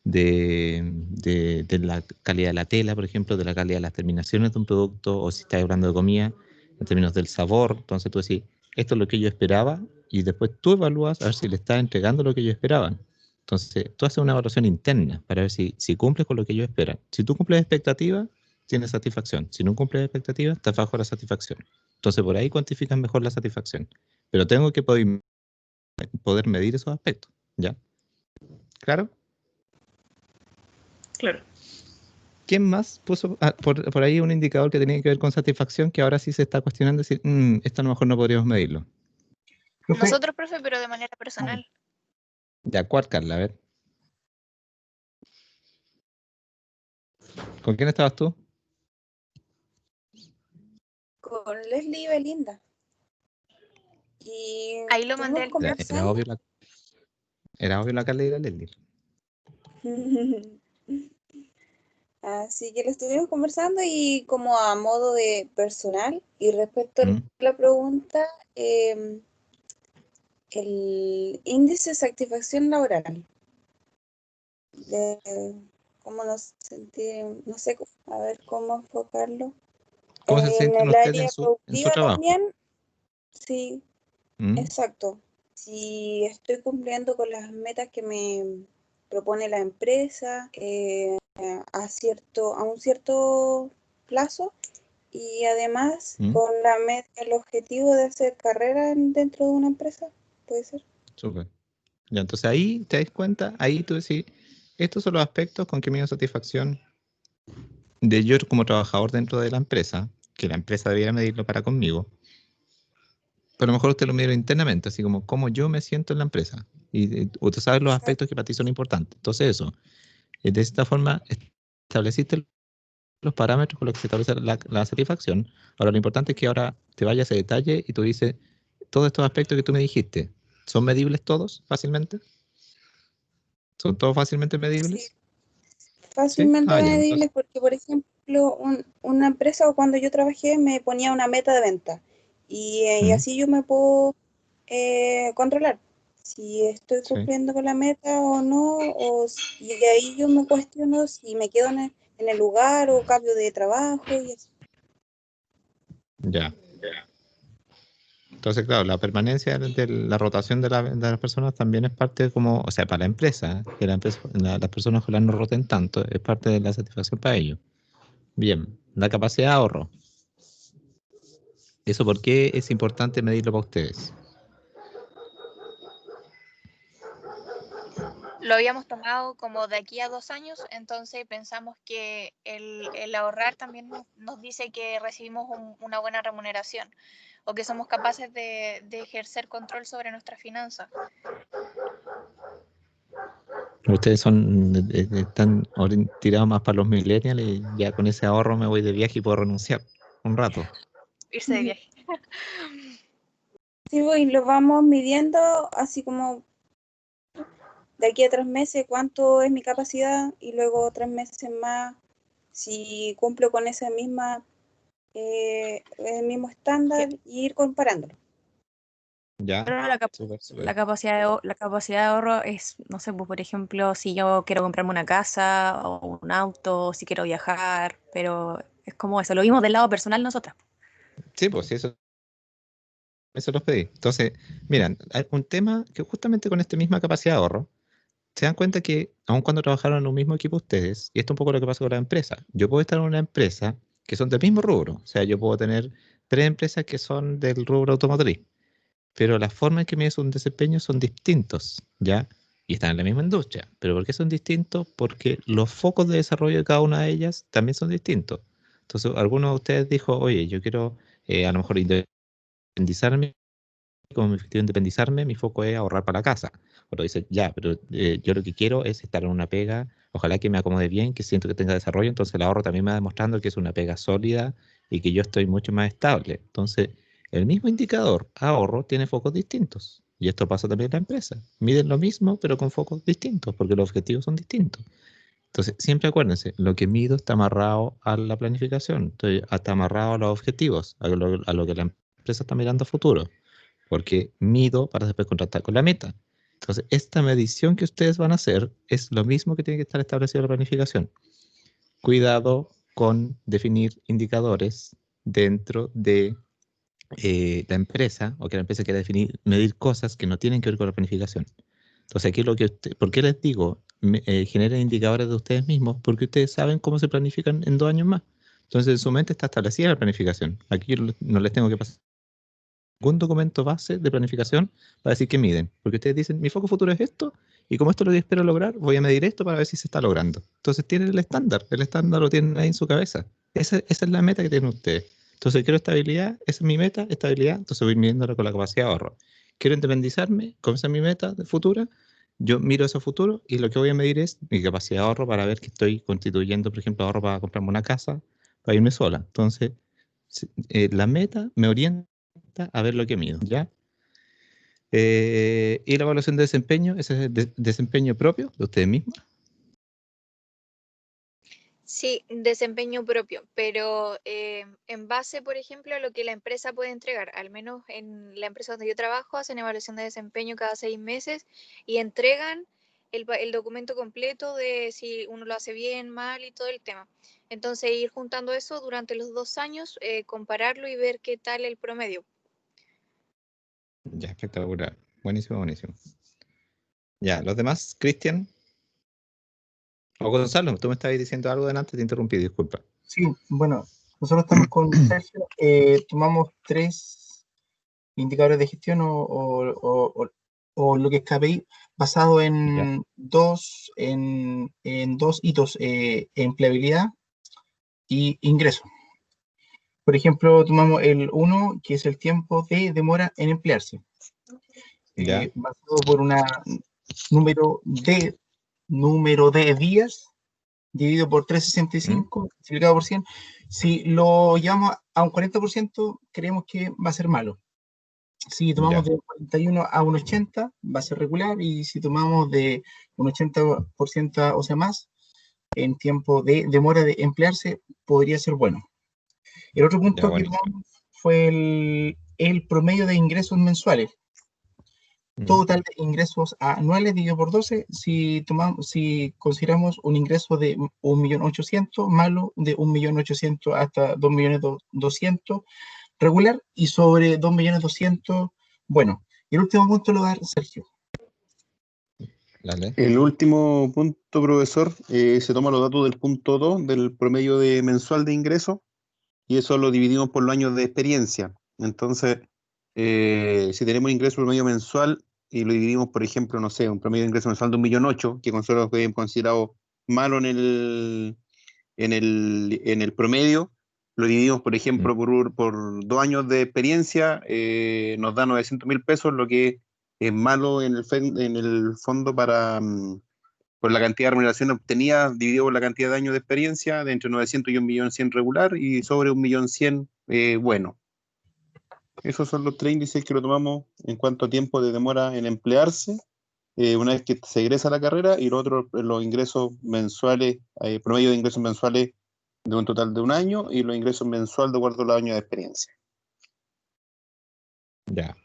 de la calidad de la tela, por ejemplo, de la calidad de las terminaciones de un producto, o si estás hablando de comida, en términos del sabor. Entonces tú decís, esto es lo que yo esperaba, y después tú evalúas a ver si le estás entregando lo que ellos esperaban. Entonces tú haces una evaluación interna para ver si cumples con lo que ellos esperan. Si tú cumples expectativas, tienes satisfacción. Si no cumples expectativas, estás bajo la satisfacción. Entonces por ahí cuantificas mejor la satisfacción. Pero tengo que poder medir esos aspectos, ¿ya? ¿Claro? Claro. ¿Quién más puso por ahí un indicador que tenía que ver con satisfacción, que ahora sí se está cuestionando, decir, esto a lo mejor no podríamos medirlo? Nosotros, profe, pero de manera personal. Ya, ¿cuál, Carla? A ver. ¿Con quién estabas tú? Con Leslie y Belinda. Y ahí lo mandé al Era obvio la Carla y la Leslie. Así que lo estuvimos conversando, y como a modo de personal, y respecto a la pregunta, el índice de satisfacción laboral. ¿Cómo nos sentimos? No sé, a ver cómo enfocarlo. ¿Cómo se En sienten el ustedes área en su productiva trabajo? también, sí, exacto. Si estoy cumpliendo con las metas que me propone la empresa a un cierto plazo, y además con el objetivo de hacer carrera dentro de una empresa, ¿puede ser? Súper. Ya, entonces ahí te das cuenta, ahí tú decís, estos son los aspectos con que me dio satisfacción de yo como trabajador dentro de la empresa, que la empresa debiera medirlo para conmigo. Pero a lo mejor usted lo mide internamente, así como cómo yo me siento en la empresa. Y usted sabe los aspectos que para ti son importantes. Entonces eso, de esta forma estableciste los parámetros con los que se establece la satisfacción. Ahora lo importante es que ahora te vayas a detalle y tú dices, todos estos aspectos que tú me dijiste, ¿son medibles todos fácilmente? ¿Son todos fácilmente medibles? Sí, fácilmente medibles, porque por ejemplo, una empresa, o cuando yo trabajé, me ponía una meta de venta, y así yo me puedo controlar si estoy cumpliendo con la meta o no, y ahí yo me cuestiono si me quedo en el lugar o cambio de trabajo y así. Ya. Entonces, claro, la permanencia de la rotación de las personas también es parte como, o sea, para la empresa, que las personas ojalá no roten tanto, es parte de la satisfacción para ellos. Bien, la capacidad de ahorro. ¿Eso por qué es importante medirlo para ustedes? Lo habíamos tomado como de aquí a 2 años, entonces pensamos que el ahorrar también nos dice que recibimos una buena remuneración, o que somos capaces de ejercer control sobre nuestras finanzas. Ustedes están tirados más para los millennials, y ya con ese ahorro me voy de viaje y puedo renunciar un rato. Irse de viaje. Sí, y lo vamos midiendo así como de aquí a 3 meses cuánto es mi capacidad, y luego 3 meses más si cumplo con esa misma el mismo estándar, y ir comparándolo. Ya. Pero la capacidad de ahorro es, no sé, pues, por ejemplo, si yo quiero comprarme una casa o un auto, si quiero viajar, pero es como eso, lo vimos del lado personal nosotras. Sí, pues sí, eso los pedí. Entonces, miran, hay un tema que justamente con esta misma capacidad de ahorro, se dan cuenta que aun cuando trabajaron en un mismo equipo ustedes, y esto es un poco lo que pasa con la empresa, yo puedo estar en una empresa que son del mismo rubro, o sea, yo puedo tener 3 empresas que son del rubro automotriz, pero las formas en que miden su desempeño son distintos, ¿ya? Y están en la misma industria. ¿Pero por qué son distintos? Porque los focos de desarrollo de cada una de ellas también son distintos. Entonces, alguno de ustedes dijo, oye, yo quiero a lo mejor independizarme, como mi objetivo de independizarme, mi foco es ahorrar para la casa. Otro dice, ya, pero yo lo que quiero es estar en una pega, ojalá que me acomode bien, que siento que tenga desarrollo, entonces el ahorro también me va demostrando que es una pega sólida y que yo estoy mucho más estable. Entonces, el mismo indicador, ahorro, tiene focos distintos. Y esto pasa también en la empresa. Miden lo mismo, pero con focos distintos, porque los objetivos son distintos. Entonces, siempre acuérdense, lo que mido está amarrado a la planificación, está amarrado a los objetivos, a lo que la empresa está mirando a futuro, porque mido para después contrastar con la meta. Entonces, esta medición que ustedes van a hacer es lo mismo que tiene que estar establecido en la planificación. Cuidado con definir indicadores dentro de la empresa, o que la empresa quiera medir cosas que no tienen que ver con la planificación. Entonces, aquí ¿por qué les digo? Generen indicadores de ustedes mismos, porque ustedes saben cómo se planifican en 2 años más. Entonces, en su mente está establecida la planificación. Aquí yo no les tengo que pasar ningún documento base de planificación para decir que miden. Porque ustedes dicen, mi foco futuro es esto, y como esto es lo que espero lograr, voy a medir esto para ver si se está logrando. Entonces, tienen el estándar lo tienen ahí en su cabeza. Esa es la meta que tienen ustedes. Entonces, quiero estabilidad, esa es mi meta, estabilidad, entonces voy midiéndolo con la capacidad de ahorro. Quiero independizarme, como esa es mi meta futura, yo miro eso futuro y lo que voy a medir es mi capacidad de ahorro para ver que estoy constituyendo, por ejemplo, ahorro para comprarme una casa, para irme sola. Entonces, la meta me orienta a ver lo que mido, ¿ya? Y la evaluación de desempeño, ese es el desempeño propio de ustedes mismos. Sí, desempeño propio, pero en base, por ejemplo, a lo que la empresa puede entregar. Al menos en la empresa donde yo trabajo hacen evaluación de desempeño cada 6 meses y entregan el documento completo de si uno lo hace bien, mal y todo el tema. Entonces ir juntando eso durante los 2 años, compararlo y ver qué tal el promedio. Ya, espectacular. Buenísimo, buenísimo. Ya, los demás, Cristian. O Gonzalo, tú me estabas diciendo algo delante, te interrumpí, disculpa. Sí, bueno, nosotros estamos con Sergio, tomamos 3 indicadores de gestión o lo que es KPI basado en dos hitos, empleabilidad y ingreso. Por ejemplo, tomamos el 1, que es el tiempo de demora en emplearse, basado por una número de días dividido por 365, multiplicado por 100. Si lo llevamos a un 40%, creemos que va a ser malo. Si tomamos de 41 a un 80, va a ser regular. Y si tomamos de un 80%, o sea más, en tiempo de demora de emplearse, podría ser bueno. El otro punto que tomamos fue el promedio de ingresos mensuales. Total de ingresos anuales dividido por 12, si consideramos un ingreso de 1.800.000, malo de 1.800.000 hasta 2.200.000, regular, y sobre 2.200.000, bueno. Y el último punto lo va a dar Sergio. Dale. El último punto, profesor, se toma los datos del punto 2, del promedio mensual de ingreso, y eso lo dividimos por los años de experiencia. Entonces, si tenemos un ingreso promedio mensual y lo dividimos, por ejemplo, no sé, un promedio de ingreso mensual de 1.800.000, que nosotros hemos considerado malo en el promedio, lo dividimos, por ejemplo, por 2 años de experiencia, nos da 900.000 pesos, lo que es malo en el fondo por la cantidad de remuneración obtenida, dividido por la cantidad de años de experiencia, de entre 900 y 1.100.000 regular, y sobre 1.100.000 bueno. Esos son los 3 índices que lo tomamos en cuanto a tiempo de demora en emplearse, una vez que se egresa a la carrera, y lo otro, los ingresos mensuales, promedio de ingresos mensuales de un total de 1 año, y los ingresos mensuales de acuerdo a los años de experiencia. Ya.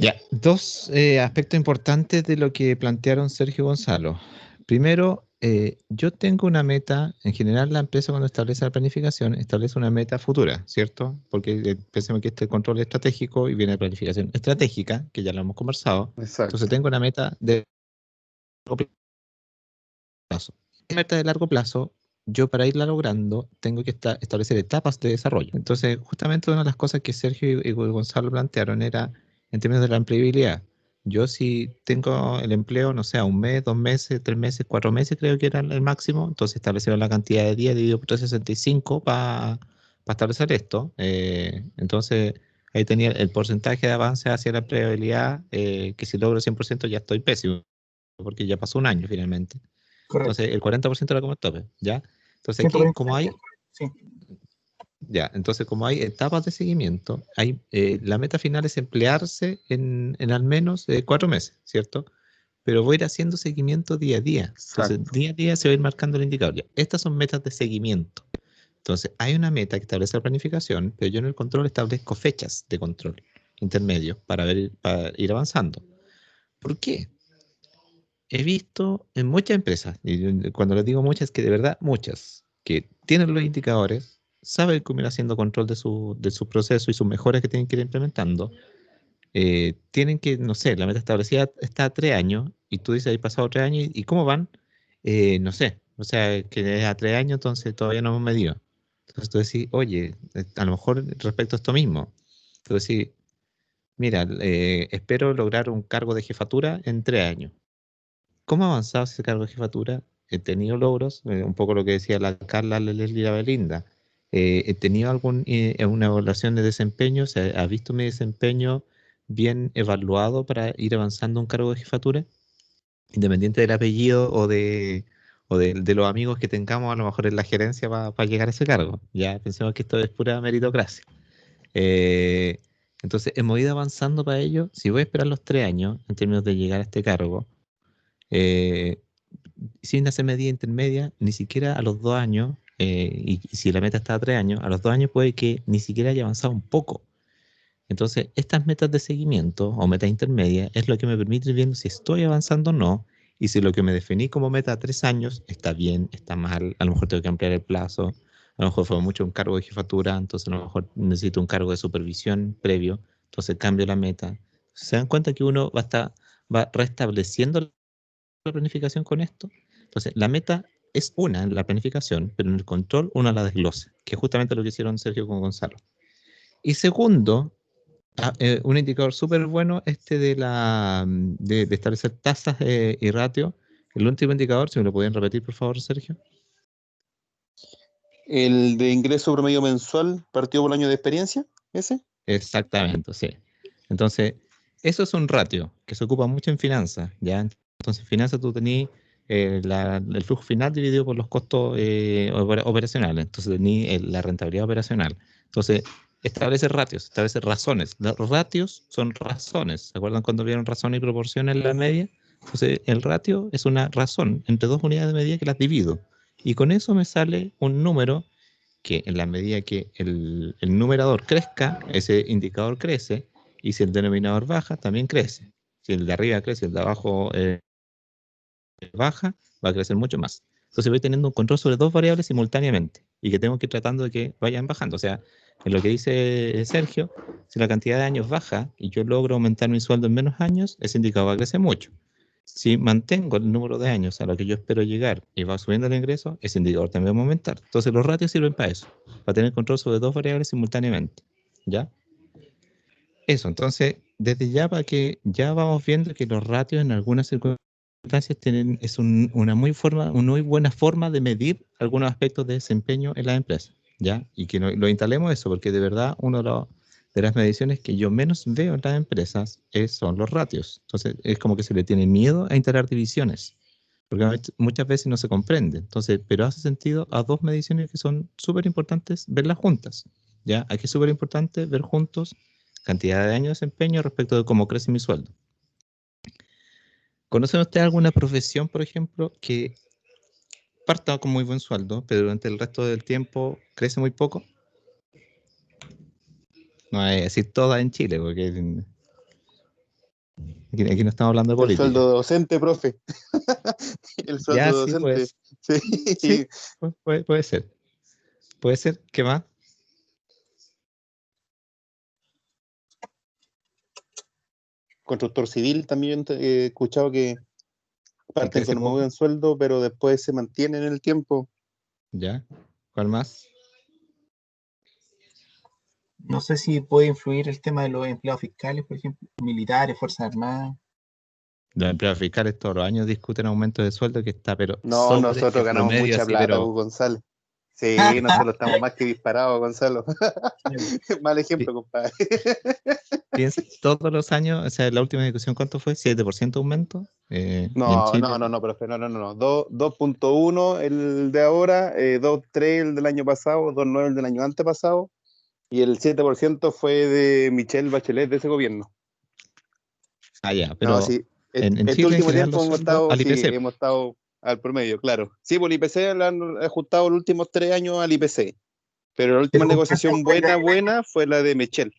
Ya, 2 aspectos importantes de lo que plantearon Sergio y Gonzalo. Primero, yo tengo una meta, en general la empresa cuando establece la planificación, establece una meta futura, ¿cierto? Porque pensemos que este control estratégico y viene de planificación estratégica, que ya lo hemos conversado. Exacto. Entonces tengo una meta de largo plazo. En meta de largo plazo, yo para irla logrando tengo que establecer etapas de desarrollo. Entonces, justamente una de las cosas que Sergio y Gonzalo plantearon era en términos de la empleabilidad. Yo si tengo el empleo, no sé, a 1 mes, 2 meses, 3 meses, 4 meses, creo que era el máximo, entonces establecieron la cantidad de días dividido por 365 para establecer esto. Entonces, ahí tenía el porcentaje de avance hacia la empleabilidad, que si logro 100% ya estoy pésimo, porque ya pasó 1 año finalmente. Correcto. Entonces, el 40% era como el tope, ¿ya? Entonces, aquí, como hay... Sí. Ya, entonces como hay etapas de seguimiento, la meta final es emplearse en al menos 4 meses, ¿cierto? Pero voy a ir haciendo seguimiento día a día. Entonces, día a día se va a ir marcando el indicador. Ya, estas son metas de seguimiento. Entonces, hay una meta que establece la planificación, pero yo en el control establezco fechas de control intermedio para ir avanzando. ¿Por qué? He visto en muchas empresas, y cuando les digo muchas, que de verdad muchas, que tienen los indicadores, saben cómo ir haciendo control de su proceso y sus mejoras que tienen que ir implementando. Tienen que, no sé, la meta establecida está a 3 años y tú dices, hay pasado 3 años y ¿cómo van? No sé, o sea, que es a 3 años, entonces todavía no hemos medido. Entonces tú decís, oye, a lo mejor respecto a esto mismo, tú decís, mira, espero lograr un cargo de jefatura en 3 años. ¿Cómo ha avanzado ese cargo de jefatura? He tenido logros, un poco lo que decía la Carla, la Leslie y la Belinda. He tenido una evaluación de desempeño, o sea, ¿ha visto mi desempeño bien evaluado para ir avanzando un cargo de jefatura? Independiente del apellido o de los amigos que tengamos, a lo mejor en la gerencia para llegar a ese cargo. Ya pensemos que esto es pura meritocracia. Eh, entonces, hemos ido avanzando para ello. Si voy a esperar los 3 años en términos de llegar a este cargo, sin hacer medida intermedia, ni siquiera a los 2 años, y si la meta está a 3 años, a los 2 años puede que ni siquiera haya avanzado un poco. Entonces, estas metas de seguimiento o metas intermedias es lo que me permite ir viendo si estoy avanzando o no, y si lo que me definí como meta a 3 años está bien, está mal, a lo mejor tengo que ampliar el plazo, a lo mejor fue mucho un cargo de jefatura, entonces a lo mejor necesito un cargo de supervisión previo, entonces cambio la meta. ¿Se dan cuenta que uno va restableciendo la planificación con esto? Entonces, la meta es una en la planificación, pero en el control uno la desglosa, que es justamente lo que hicieron Sergio con Gonzalo. Y segundo, un indicador súper bueno de establecer tasas y ratio. El último indicador, si me lo pueden repetir, por favor, Sergio. El de ingreso promedio mensual partido por año de experiencia, ¿ese? Exactamente, sí. Entonces, eso es un ratio que se ocupa mucho en finanzas, ¿ya? Entonces, en finanzas tú tenías el flujo final dividido por los costos operacionales. Entonces, tenías la rentabilidad operacional. Entonces, establece ratios, establece razones. Los ratios son razones. ¿Se acuerdan cuando vieron razones y proporciones en la media? Entonces, el ratio es una razón entre 2 unidades de medida que las divido. Y con eso me sale un número que en la medida que el numerador crezca, ese indicador crece, y si el denominador baja, también crece. Si el de arriba crece y el de abajo baja, va a crecer mucho más. Entonces voy teniendo un control sobre 2 variables simultáneamente y que tengo que ir tratando de que vayan bajando. O sea, en lo que dice Sergio, si la cantidad de años baja y yo logro aumentar mi sueldo en menos años, ese indicador va a crecer mucho. Si mantengo el número de años a lo que yo espero llegar y va subiendo el ingreso, ese indicador también va a aumentar. Entonces los ratios sirven para eso, para tener control sobre 2 variables simultáneamente. ¿Ya? Eso, entonces, desde ya para que ya vamos viendo que los ratios en algunas circunstancias es una muy buena forma de medir algunos aspectos de desempeño en la empresa. ¿Ya? Y que lo instalemos eso, porque de verdad de las mediciones que yo menos veo en las empresas son los ratios. Entonces, es como que se le tiene miedo a instalar divisiones, porque muchas veces no se comprende. Entonces, pero hace sentido a 2 mediciones que son súper importantes verlas juntas. ¿Ya? Aquí es súper importante ver juntos cantidad de años de desempeño respecto de cómo crece mi sueldo. ¿Conocen ustedes alguna profesión, por ejemplo, que parta con muy buen sueldo, pero durante el resto del tiempo crece muy poco? No es decir todas en Chile, porque aquí no estamos hablando de política. El sueldo docente, profe. El sueldo ya, docente. Pues, sí, puede ser. Puede ser. ¿Qué más? Constructor civil también he escuchado que parten con un muy buen sueldo, pero después se mantienen en el tiempo. ¿Ya? ¿Cuál más? No sé si puede influir el tema de los empleados fiscales, por ejemplo, militares, Fuerzas Armadas. Los empleados fiscales todos los años discuten aumento de sueldo que está, pero no, nosotros ganamos mucha plata, Gonzalo. Sí, nosotros estamos más que disparados, Gonzalo. Mal ejemplo, compadre. Piensa, todos los años, o sea, la última discusión, ¿cuánto fue? ¿7% aumento? No, profe, no. 2.1 el de ahora, 2.3 el del año pasado, 2.9 el del año antepasado, y el 7% fue de Michelle Bachelet de ese gobierno. Ah, ya, pero no, sí, en este Chile, último en tiempo hemos estado al promedio, claro. Sí, por el IPC le han ajustado los últimos 3 años al IPC, pero la última negociación buena fue la de Michelle.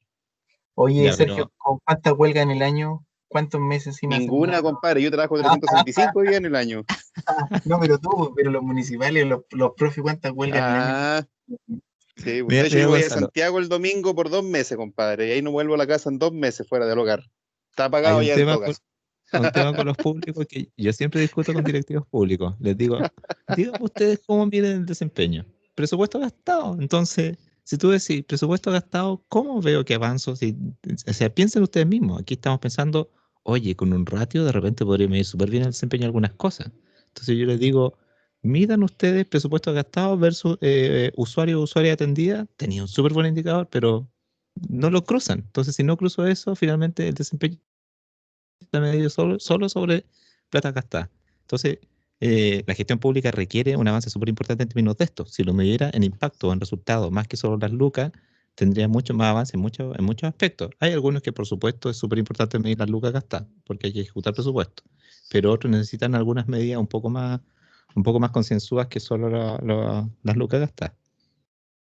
Oye, ya, Sergio, ¿con cuánta huelga en el año ¿Cuántos meses sin hacer Ninguna, nada? compadre. Yo trabajo 365 días en el año. No, pero los municipales, los profes, ¿cuántas huelgas en el año? Ah, sí. Mira, De hecho, mira, yo voy a Gonzalo, Santiago el domingo por 2 meses, compadre. Y ahí no vuelvo a la casa en 2 meses fuera del hogar. Está hay pagado un ya en tema todo con, caso. un tema con los públicos que yo siempre discuto con directivos públicos. Les digo, díganme ustedes cómo miden el desempeño. Presupuesto gastado. Entonces, si tú decís presupuesto gastado, ¿cómo veo que avanzo? O sea, piensen ustedes mismos. Aquí estamos pensando, oye, con un ratio de repente podría medir súper bien el desempeño de algunas cosas. Entonces yo les digo, midan ustedes presupuesto gastado versus usuario o usuaria atendida. Tenía un súper buen indicador, pero no lo cruzan. Entonces, si no cruzo eso, finalmente el desempeño está medido solo sobre plata gastada. Entonces, la gestión pública requiere un avance súper importante en términos de esto. Si lo midiera en impacto o en resultados más que solo las lucas, tendría mucho más avance en muchos aspectos. Hay algunos que, por supuesto, es súper importante medir las lucas gastadas, porque hay que ejecutar presupuesto. Pero otros necesitan algunas medidas un poco más concienzudas que solo las lucas gastadas.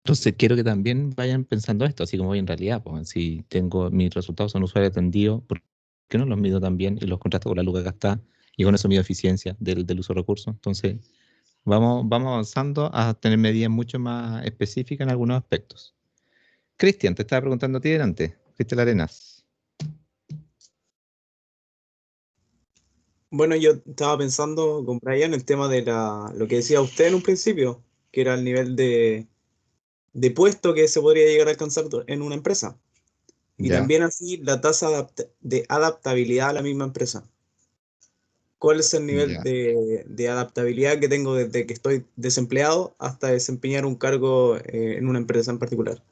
Entonces, quiero que también vayan pensando esto, así como voy en realidad, pues, si tengo mis resultados son usuario atendido, ¿por qué no los mido también y los contrasto con la lucas gastada y con eso mido eficiencia del uso de recursos? Entonces, vamos avanzando a tener medidas mucho más específicas en algunos aspectos. Cristian, te estaba preguntando a ti delante, Cristian Arenas. Bueno, yo estaba pensando con Brian el tema de lo que decía usted en un principio, que era el nivel de puesto que se podría llegar a alcanzar en una empresa. Y Ya, también así la tasa de adaptabilidad a la misma empresa. ¿Cuál es el nivel ya. de adaptabilidad que tengo desde que estoy desempleado hasta desempeñar un cargo en una empresa en particular?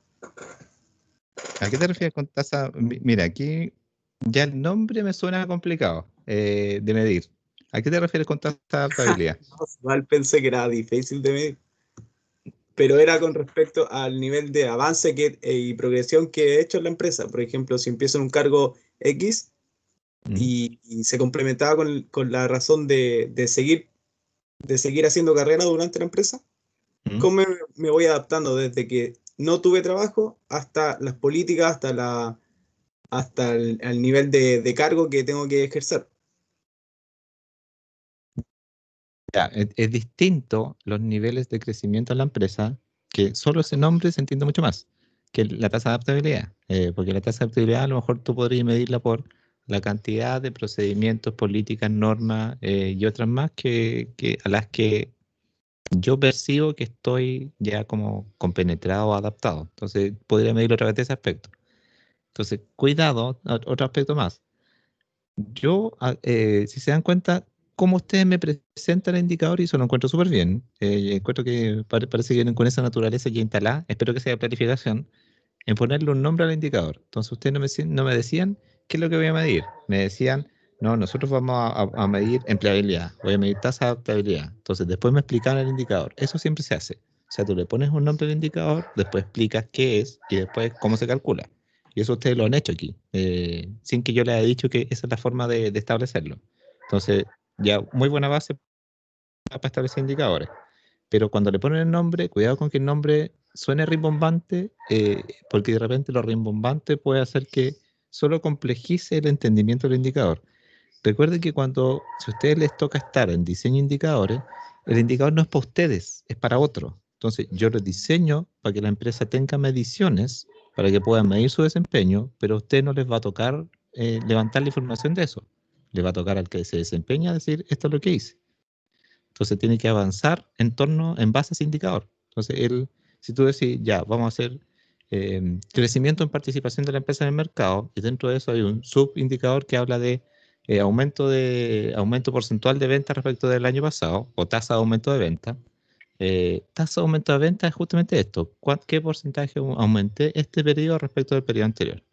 ¿A qué te refieres con tasa? Mira, aquí ya el nombre me suena complicado de medir. ¿A qué te refieres con tasa de adaptabilidad? Igual pensé que era difícil de medir, pero era con respecto al nivel de avance y progresión que he hecho en la empresa. Por ejemplo, si empiezo en un cargo X y se complementaba con la razón de seguir haciendo carrera durante la empresa, ¿cómo me voy adaptando desde que no tuve trabajo hasta las políticas, hasta el nivel de cargo que tengo que ejercer? Ya, es distinto los niveles de crecimiento en la empresa, que solo ese nombre se entiende mucho más que la tasa de adaptabilidad, porque la tasa de adaptabilidad a lo mejor tú podrías medirla por la cantidad de procedimientos, políticas, normas y otras más a las que yo percibo que estoy ya como compenetrado o adaptado. Entonces podría medirlo a través de ese aspecto. Entonces, cuidado, otro aspecto más. Si se dan cuenta, cómo ustedes me presentan el indicador, y eso lo encuentro súper bien. Encuentro que parece que vienen con esa naturaleza ya instalada. Espero que sea planificación en ponerle un nombre al indicador. Entonces, ustedes no me decían qué es lo que voy a medir. Me decían, no, nosotros vamos a medir empleabilidad, voy a medir tasa de adaptabilidad. Entonces, después me explican el indicador. Eso siempre se hace. O sea, tú le pones un nombre al indicador, después explicas qué es y después cómo se calcula. Y eso ustedes lo han hecho aquí, sin que yo les haya dicho que esa es la forma de establecerlo. Entonces, ya muy buena base para establecer indicadores. Pero cuando le ponen el nombre, cuidado con que el nombre suene rimbombante, porque de repente lo rimbombante puede hacer que solo complejice el entendimiento del indicador. Recuerden que si a ustedes les toca estar en diseño de indicadores, el indicador no es para ustedes, es para otros. Entonces, yo lo diseño para que la empresa tenga mediciones, para que puedan medir su desempeño, pero a usted no les va a tocar levantar la información de eso. Le va a tocar al que se desempeña decir, esto es lo que hice. Entonces, tiene que avanzar en base a ese indicador. Entonces, si tú decís, ya, vamos a hacer crecimiento en participación de la empresa en el mercado, y dentro de eso hay un subindicador que habla de aumento porcentual de ventas respecto del año pasado, o tasa de aumento de venta. Tasa de aumento de venta es justamente esto. ¿Qué porcentaje aumenté este periodo respecto del periodo anterior?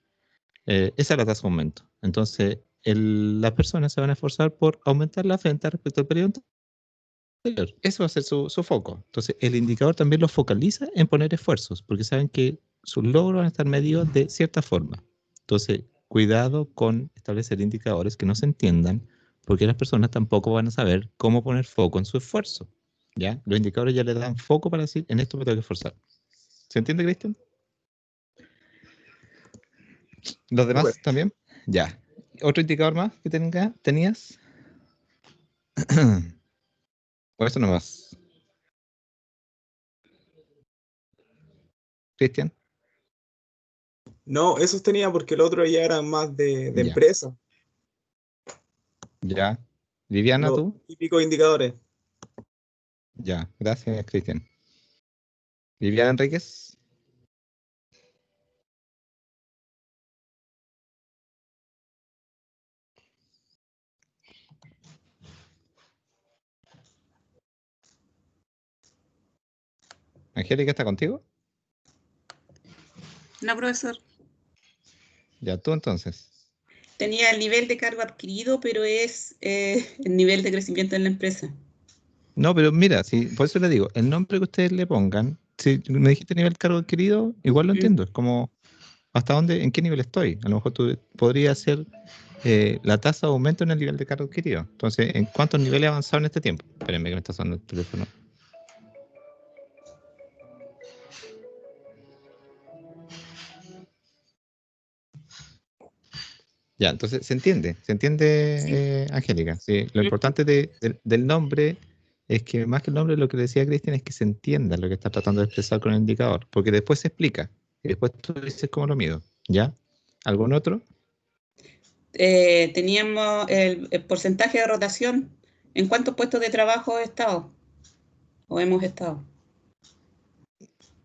Esa es la tasa de aumento. Entonces, las personas se van a esforzar por aumentar las ventas respecto al periodo anterior. Eso va a ser su foco. Entonces, el indicador también lo focaliza en poner esfuerzos, porque saben que sus logros van a estar medidos de cierta forma. Entonces, cuidado con establecer indicadores que no se entiendan, porque las personas tampoco van a saber cómo poner foco en su esfuerzo. ¿Ya? Los indicadores ya le dan foco para decir, en esto me tengo que esforzar. ¿Se entiende, Cristian? ¿Los demás también? Ya. ¿Otro indicador más que tenías? ¿O eso nomás? Cristian. No, esos tenía porque el otro ya era más de Ya. empresa. Ya. Viviana, Los ¿tú? típicos indicadores. Ya, gracias, Cristian. Viviana Enríquez. Angélica, ¿está contigo? No, profesor. Ya, tú entonces. Tenía el nivel de cargo adquirido, pero es el nivel de crecimiento en la empresa. No, pero mira, por eso le digo, el nombre que ustedes le pongan, si me dijiste nivel de cargo adquirido, igual lo entiendo, es como hasta dónde, en qué nivel estoy. A lo mejor tú podrías ser la tasa de aumento en el nivel de cargo adquirido. Entonces, ¿en cuántos niveles he avanzado en este tiempo? Espérenme que me está sonando el teléfono. Ya, entonces se entiende, Sí. Angélica. Sí, lo importante del nombre es que más que el nombre, lo que decía Cristian es que se entienda lo que está tratando de expresar con el indicador, porque después se explica y después tú dices cómo lo mido. ¿Ya? ¿Algún otro? Teníamos el porcentaje de rotación. ¿En cuántos puestos de trabajo he estado? ¿O hemos estado?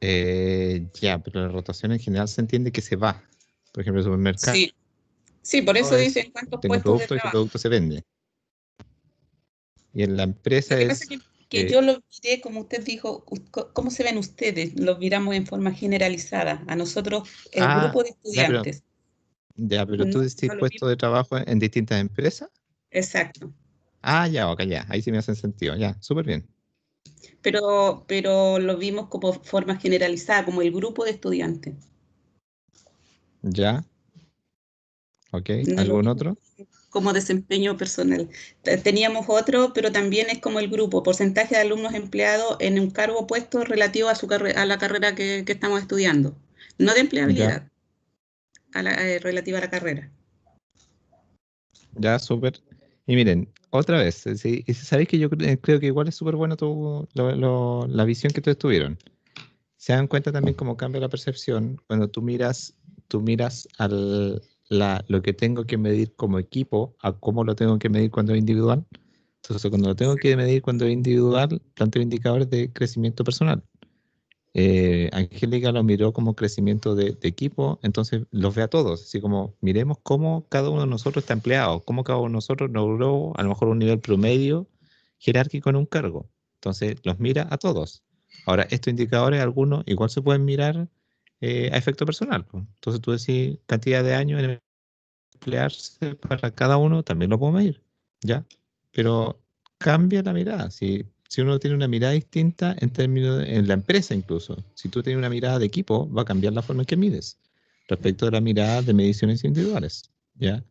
Ya, pero la rotación en general se entiende que se va. Por ejemplo, el supermercado. Sí, por eso dice en cuántos Tengo un puestos de producto y ese trabajo. producto se vende. Y en la empresa Lo que pasa es... es que yo lo miré, como usted dijo, ¿cómo se ven ustedes? Los miramos en forma generalizada. A nosotros, el grupo de estudiantes. Ya, pero tú No, decís no lo puesto de trabajo en distintas empresas. Exacto. Ya, ok, ya. Ahí sí me hace sentido. Ya, súper bien. Pero lo vimos como forma generalizada, como el grupo de estudiantes. Ya. Ok, No lo ¿algún vimos otro? como desempeño personal. Teníamos otro, pero también es como el grupo, porcentaje de alumnos empleados en un cargo puesto relativo a la carrera que estamos estudiando. No de empleabilidad, relativa a la carrera. Ya, súper. Y miren, otra vez, sabéis que yo creo que igual es súper bueno la visión que ustedes tuvieron. Se dan cuenta también cómo cambia la percepción cuando tú miras lo que tengo que medir como equipo a cómo lo tengo que medir cuando es individual. Entonces, cuando lo tengo que medir cuando es individual, planteo indicadores de crecimiento personal. Angélica lo miró como crecimiento de equipo, entonces los ve a todos, así como miremos cómo cada uno de nosotros está empleado, cómo cada uno de nosotros logró a lo mejor un nivel promedio jerárquico en un cargo. Entonces los mira a todos. Ahora, estos indicadores, algunos igual se pueden mirar a efecto personal, pues. Entonces tú decís cantidad de años en emplearse para cada uno, también lo puedo medir, ¿ya? Pero cambia la mirada. Si uno tiene una mirada distinta en términos en la empresa incluso, si tú tienes una mirada de equipo, va a cambiar la forma en que mides respecto de la mirada de mediciones individuales, ¿ya?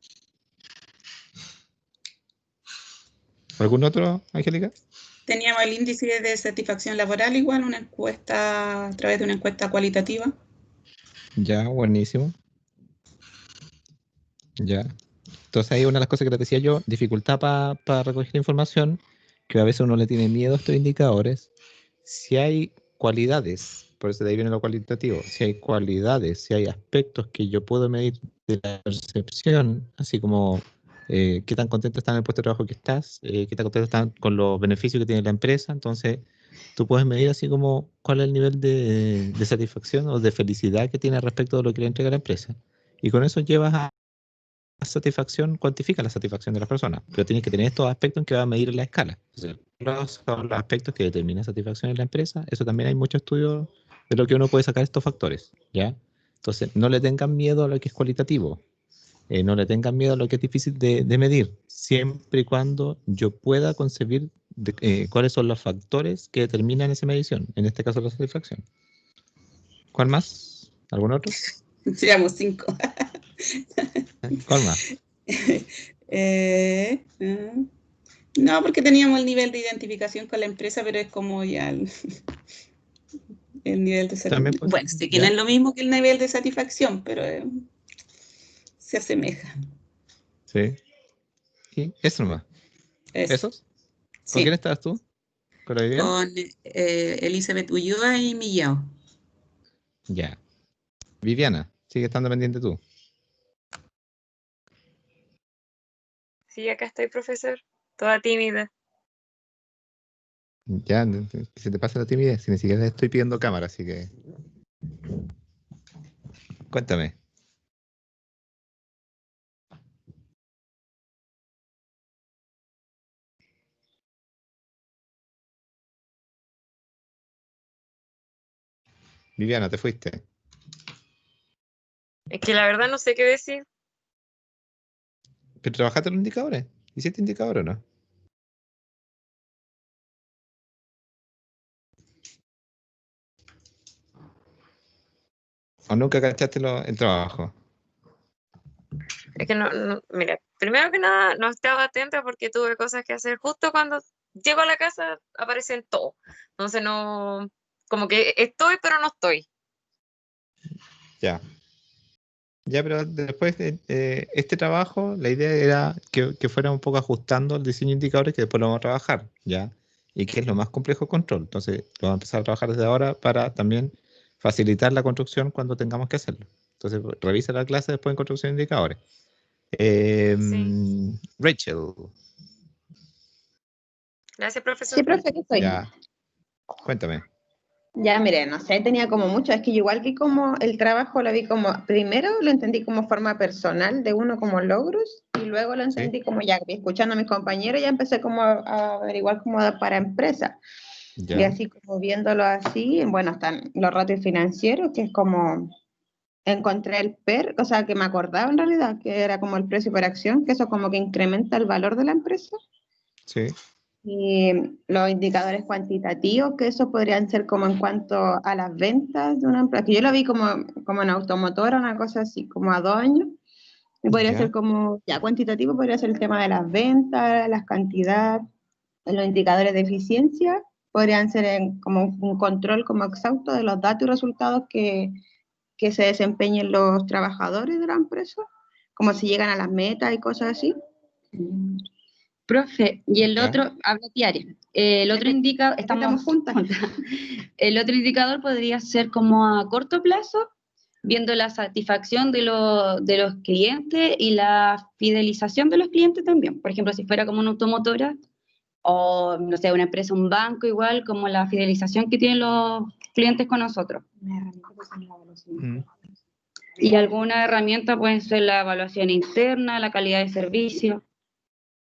¿Algún otro, Angélica? Teníamos el índice de satisfacción laboral, igual una encuesta, a través de una encuesta cualitativa. Ya, buenísimo. Ya. Entonces ahí una de las cosas que les decía yo, dificultad para recoger información, que a veces uno le tiene miedo a estos indicadores. Si hay cualidades, por eso de ahí viene lo cualitativo, si hay cualidades, si hay aspectos que yo puedo medir de la percepción, así como qué tan contento estás en el puesto de trabajo que estás, qué tan contento estás con los beneficios que tiene la empresa, entonces tú puedes medir así como cuál es el nivel de satisfacción o de felicidad que tiene respecto de lo que le entrega la empresa. Y con eso llevas a satisfacción, cuantifica la satisfacción de las personas, pero tienes que tener estos aspectos en que va a medir la escala. Los aspectos que determinan satisfacción en la empresa, eso también hay muchos estudios de lo que uno puede sacar estos factores, ¿ya? Entonces, no le tengan miedo a lo que es cualitativo, no le tengan miedo a lo que es difícil de medir, siempre y cuando yo pueda concebir cuáles son los factores que determinan esa medición, en este caso la satisfacción. ¿Cuál más? ¿Algún otro? Seamos 5. ¿Cuál más? No, porque teníamos el nivel de identificación con la empresa, pero es como ya el nivel de satisfacción. Bueno, sí que no es lo mismo que el nivel de satisfacción, pero se asemeja. Sí. Y eso nomás. ¿Esos? ¿Con Sí. quién estabas tú? ¿Con la Viviana? Con Elizabeth Ulloa y Millao. Ya. Viviana, sigue estando pendiente tú. Sí, acá estoy, profesor. Toda tímida. Ya, que se te pasa la timidez, si ni siquiera estoy pidiendo cámara, así que... Cuéntame. Viviana, ¿te fuiste? Es que la verdad no sé qué decir. ¿Pero trabajaste en los indicadores? ¿Hiciste indicadores o no? ¿O nunca cachaste el trabajo? Es que mira, primero que nada no estaba atenta porque tuve cosas que hacer. Justo cuando llego a la casa aparecen todo. Entonces no, como que estoy pero no estoy. Ya. Ya, pero después de este trabajo, la idea era que fuera un poco ajustando el diseño de indicadores que después lo vamos a trabajar, ¿ya? Y que es lo más complejo de control. Entonces, lo vamos a empezar a trabajar desde ahora para también facilitar la construcción cuando tengamos que hacerlo. Entonces, revisa la clase después en construcción de indicadores. Sí. Rachel. Gracias, profesor. Sí, profe, que estoy. Ya. Cuéntame. Ya, mire, no sé, tenía como mucho, es que igual que como el trabajo lo vi como, primero lo entendí como forma personal de uno como logros, y luego lo entendí como ya, escuchando a mis compañeros, ya empecé como a averiguar como para empresa. Ya. Y así como viéndolo así, bueno, están los ratios financieros, que es como, encontré el PER, o sea, que me acordaba en realidad, que era como el precio por acción, que eso como que incrementa el valor de la empresa. Sí. Y los indicadores cuantitativos, que eso podrían ser como en cuanto a las ventas de una empresa, que yo lo vi como en automotora, una cosa así, como a 2 años. Y podría Ya. ser como, ya cuantitativo, podría ser el tema de las ventas, las cantidades, los indicadores de eficiencia, podrían ser como un control como exhausto de los datos y resultados que se desempeñen los trabajadores de la empresa, como si llegan a las metas y cosas así. Profe, y el Ya. otro, habla Tiare, el otro indicador, estamos juntas. El otro indicador podría ser como a corto plazo, viendo la satisfacción de los clientes y la fidelización de los clientes también. Por ejemplo, si fuera como una automotora o, no sé, una empresa, un banco igual, como la fidelización que tienen los clientes con nosotros. Y alguna herramienta puede ser la evaluación interna, la calidad de servicio.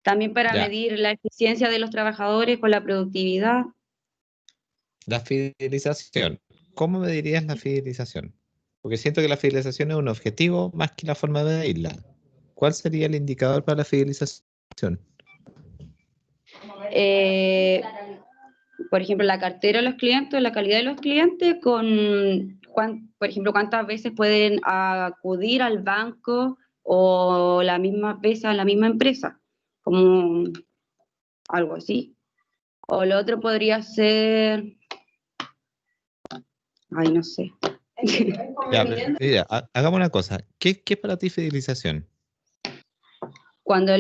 También para Ya. medir la eficiencia de los trabajadores con la productividad. La fidelización. ¿Cómo medirías la fidelización? Porque siento que la fidelización es un objetivo más que la forma de medirla. ¿Cuál sería el indicador para la fidelización? Por ejemplo, la cartera de los clientes, la calidad de los clientes, por ejemplo, cuántas veces pueden acudir al banco o la misma vez a la misma empresa, como algo así. O lo otro podría ser, ay, no sé. Ya, pero, mira, hagamos una cosa. ¿Qué es para ti fidelización? Cuando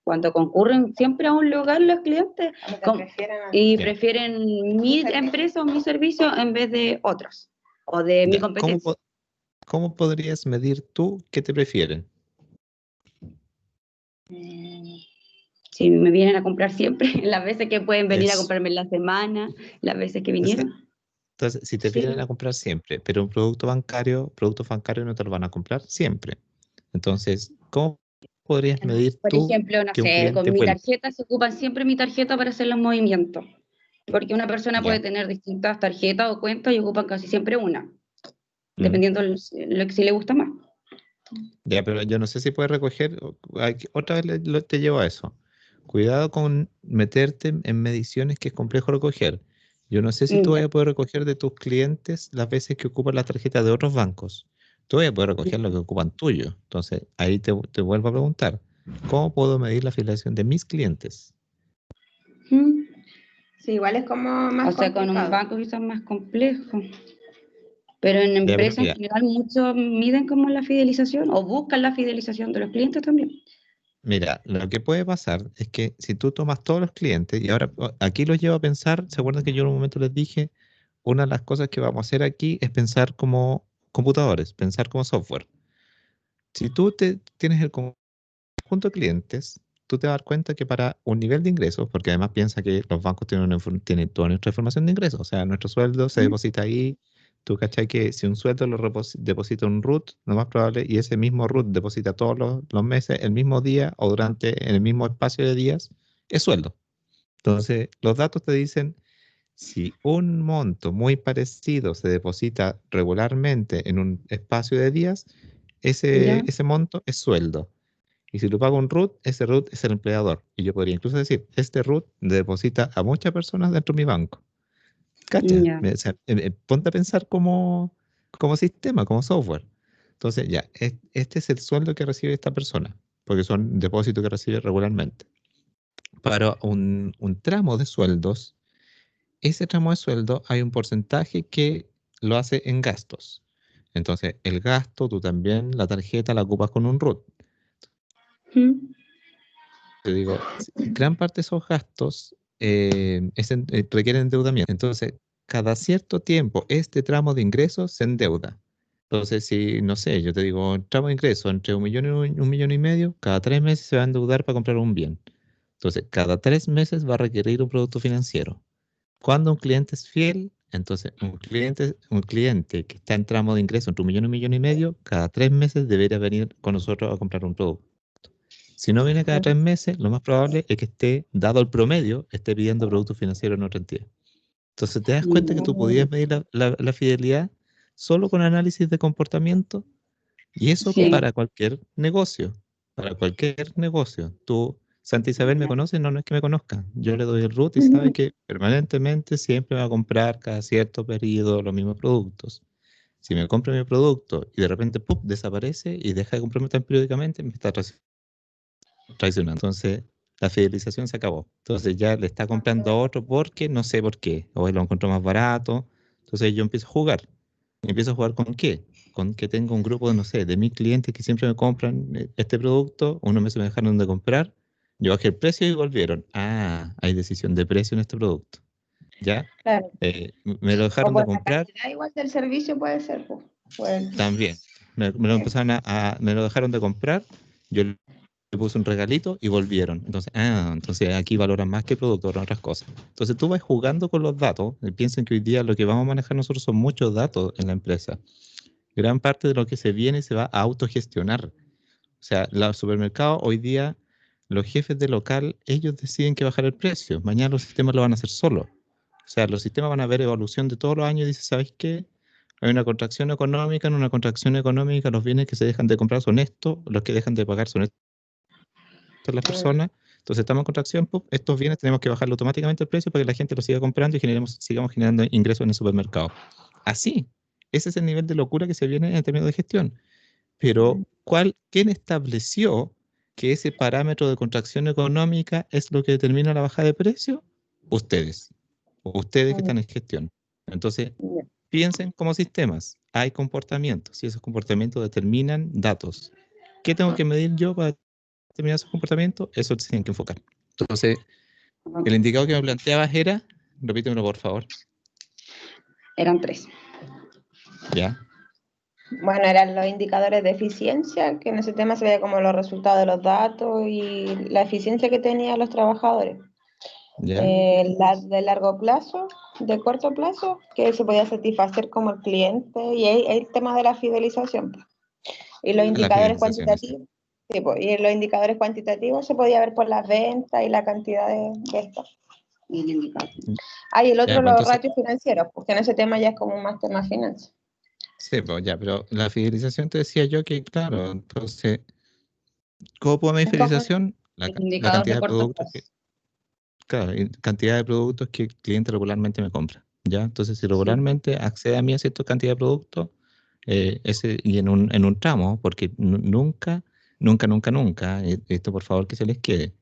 cuando concurren siempre a un lugar los clientes y prefieren mi empresa o mi servicio en vez de otros o de mi Ya, competencia. ¿Cómo podrías medir tú qué te prefieren? Si me vienen a comprar siempre, las veces que pueden venir a Eso. comprarme en la semana, las veces que vinieron. Entonces, si te vienen a comprar siempre, pero un producto bancario no te lo van a comprar siempre. Entonces, ¿cómo podrías medir Por tú ejemplo, no que un sé, cliente con mi vuelva? tarjeta se ocupan siempre mi tarjeta para hacer los movimientos. Porque una persona puede tener distintas tarjetas o cuentas y ocupan casi siempre una, dependiendo de lo que sí le gusta más. Ya, pero yo no sé si puedes recoger, otra vez te llevo a eso. Cuidado con meterte en mediciones que es complejo recoger. Yo no sé si tú vas a poder recoger de tus clientes las veces que ocupan las tarjetas de otros bancos. Tú vas a poder recoger lo que ocupan tuyo. Entonces, ahí te vuelvo a preguntar, ¿cómo puedo medir la fidelización de mis clientes? Sí, igual es como más o sea, complicado. con un banco quizás más complejo. Pero en Ya, pero empresas en mira, general muchos miden como la fidelización o buscan la fidelización de los clientes también. mira, lo que puede pasar es que si tú tomas todos los clientes, y ahora aquí los llevo a pensar, ¿se acuerdan que yo en un momento les dije, una de las cosas que vamos a hacer aquí es pensar como computadores, pensar como software? Si tú tienes el conjunto de clientes, tú te vas a dar cuenta que para un nivel de ingresos, porque además piensa que los bancos tienen toda nuestra información de ingresos, o sea, nuestro sueldo se deposita ahí. Tú cachai que si un sueldo lo deposita un root, lo más probable, y ese mismo root deposita todos los meses, el mismo día o en el mismo espacio de días, es sueldo. Entonces, los datos te dicen si un monto muy parecido se deposita regularmente en un espacio de días, ¿Ya? ese monto es sueldo. Y si lo paga un root, ese root es el empleador. Y yo podría incluso decir, este root deposita a muchas personas dentro de mi banco. ¿Cacha? Ya. O sea, ponte a pensar como sistema, como software. Entonces, ya, este es el sueldo que recibe esta persona, porque son depósitos que recibe regularmente. Para un tramo de sueldos, ese tramo de sueldo hay un porcentaje que lo hace en gastos. Entonces, el gasto, tú también la tarjeta la ocupas con un root. Te digo, gran parte de esos gastos requieren endeudamiento. Entonces, cada cierto tiempo, este tramo de ingresos se endeuda. Entonces, si, no sé, yo te digo, tramo de ingresos entre 1 millón y 1,5 millones, cada 3 meses se va a endeudar para comprar un bien. Entonces, cada 3 meses va a requerir un producto financiero. Cuando un cliente es fiel, entonces un cliente que está en tramo de ingresos entre 1 millón y 1,5 millones, cada 3 meses debería venir con nosotros a comprar un producto. Si no viene cada 3 meses, lo más probable es que esté, dado el promedio, esté pidiendo productos financieros en otra entidad. Entonces te das cuenta que tú podías medir la fidelidad solo con análisis de comportamiento, y eso Sí. para cualquier negocio. Para cualquier negocio. Tú, Santa Isabel, ¿me conoce? No, no es que me conozca. Yo le doy el root y sabe que permanentemente siempre me va a comprar cada cierto periodo los mismos productos. Si me compra mi producto y de repente ¡pum!, desaparece y deja de comprarme tan periódicamente, me está traicionando. Entonces, la fidelización se acabó. Entonces ya le está comprando a otro porque no sé por qué. O él lo encontró más barato. Entonces yo empiezo a jugar. ¿Y empiezo a jugar con qué? Con que tengo un grupo de, no sé, de 1.000 clientes que siempre me compran este producto. Unos meses me dejaron de comprar. Yo bajé el precio y volvieron. Ah, hay decisión de precio en este producto. ¿Ya? Claro. Me lo O dejaron de por la comprar calidad igual del servicio puede ser, pues. también. Me lo empezaron me lo dejaron de comprar. Yo le puse un regalito y volvieron. Entonces aquí valoran más que producto, valoran otras cosas. Entonces tú vas jugando con los datos. Piensen que hoy día lo que vamos a manejar nosotros son muchos datos en la empresa. Gran parte de lo que se viene se va a autogestionar. O sea, los supermercados hoy día, los jefes de local, ellos deciden que bajar el precio. Mañana los sistemas lo van a hacer solos. O sea, los sistemas van a ver evolución de todos los años y dicen, ¿sabéis qué? Hay una contracción económica, en una contracción económica los bienes que se dejan de comprar son estos, los que dejan de pagar son estos las personas. Entonces estamos en contracción, estos bienes tenemos que bajarlo automáticamente el precio para que la gente los siga comprando y sigamos generando ingresos en el supermercado. Así, ese es el nivel de locura que se viene en términos de gestión. Pero, ¿quién estableció que ese parámetro de contracción económica es lo que determina la bajada de precio? Ustedes. Ustedes que están en gestión. Entonces, piensen como sistemas. Hay comportamientos y esos comportamientos determinan datos. ¿Qué tengo que medir yo para determinar esos comportamientos? Eso se tienen que enfocar. Entonces, el indicador que me planteabas era, repítemelo por favor. Eran 3. Ya. Bueno, eran los indicadores de eficiencia, que en ese tema se veía como los resultados de los datos y la eficiencia que tenían los trabajadores. De largo plazo, de corto plazo, que se podía satisfacer como el cliente, y el tema de la fidelización. Y los indicadores cuantitativos, sí, pues, y los indicadores cuantitativos se podía ver por las ventas y la cantidad de ventas. Y el otro, los ratios financieros, porque en ese tema ya es como más tema finanzas. Sí, pues ya, pero la fidelización te decía yo que, claro, entonces, ¿cómo puedo medir fidelización? La cantidad de productos cantidad de productos que el cliente regularmente me compra, ¿ya? Entonces, si regularmente accede a mí a cierta cantidad de productos, y en un tramo, porque nunca, esto por favor que se les quede.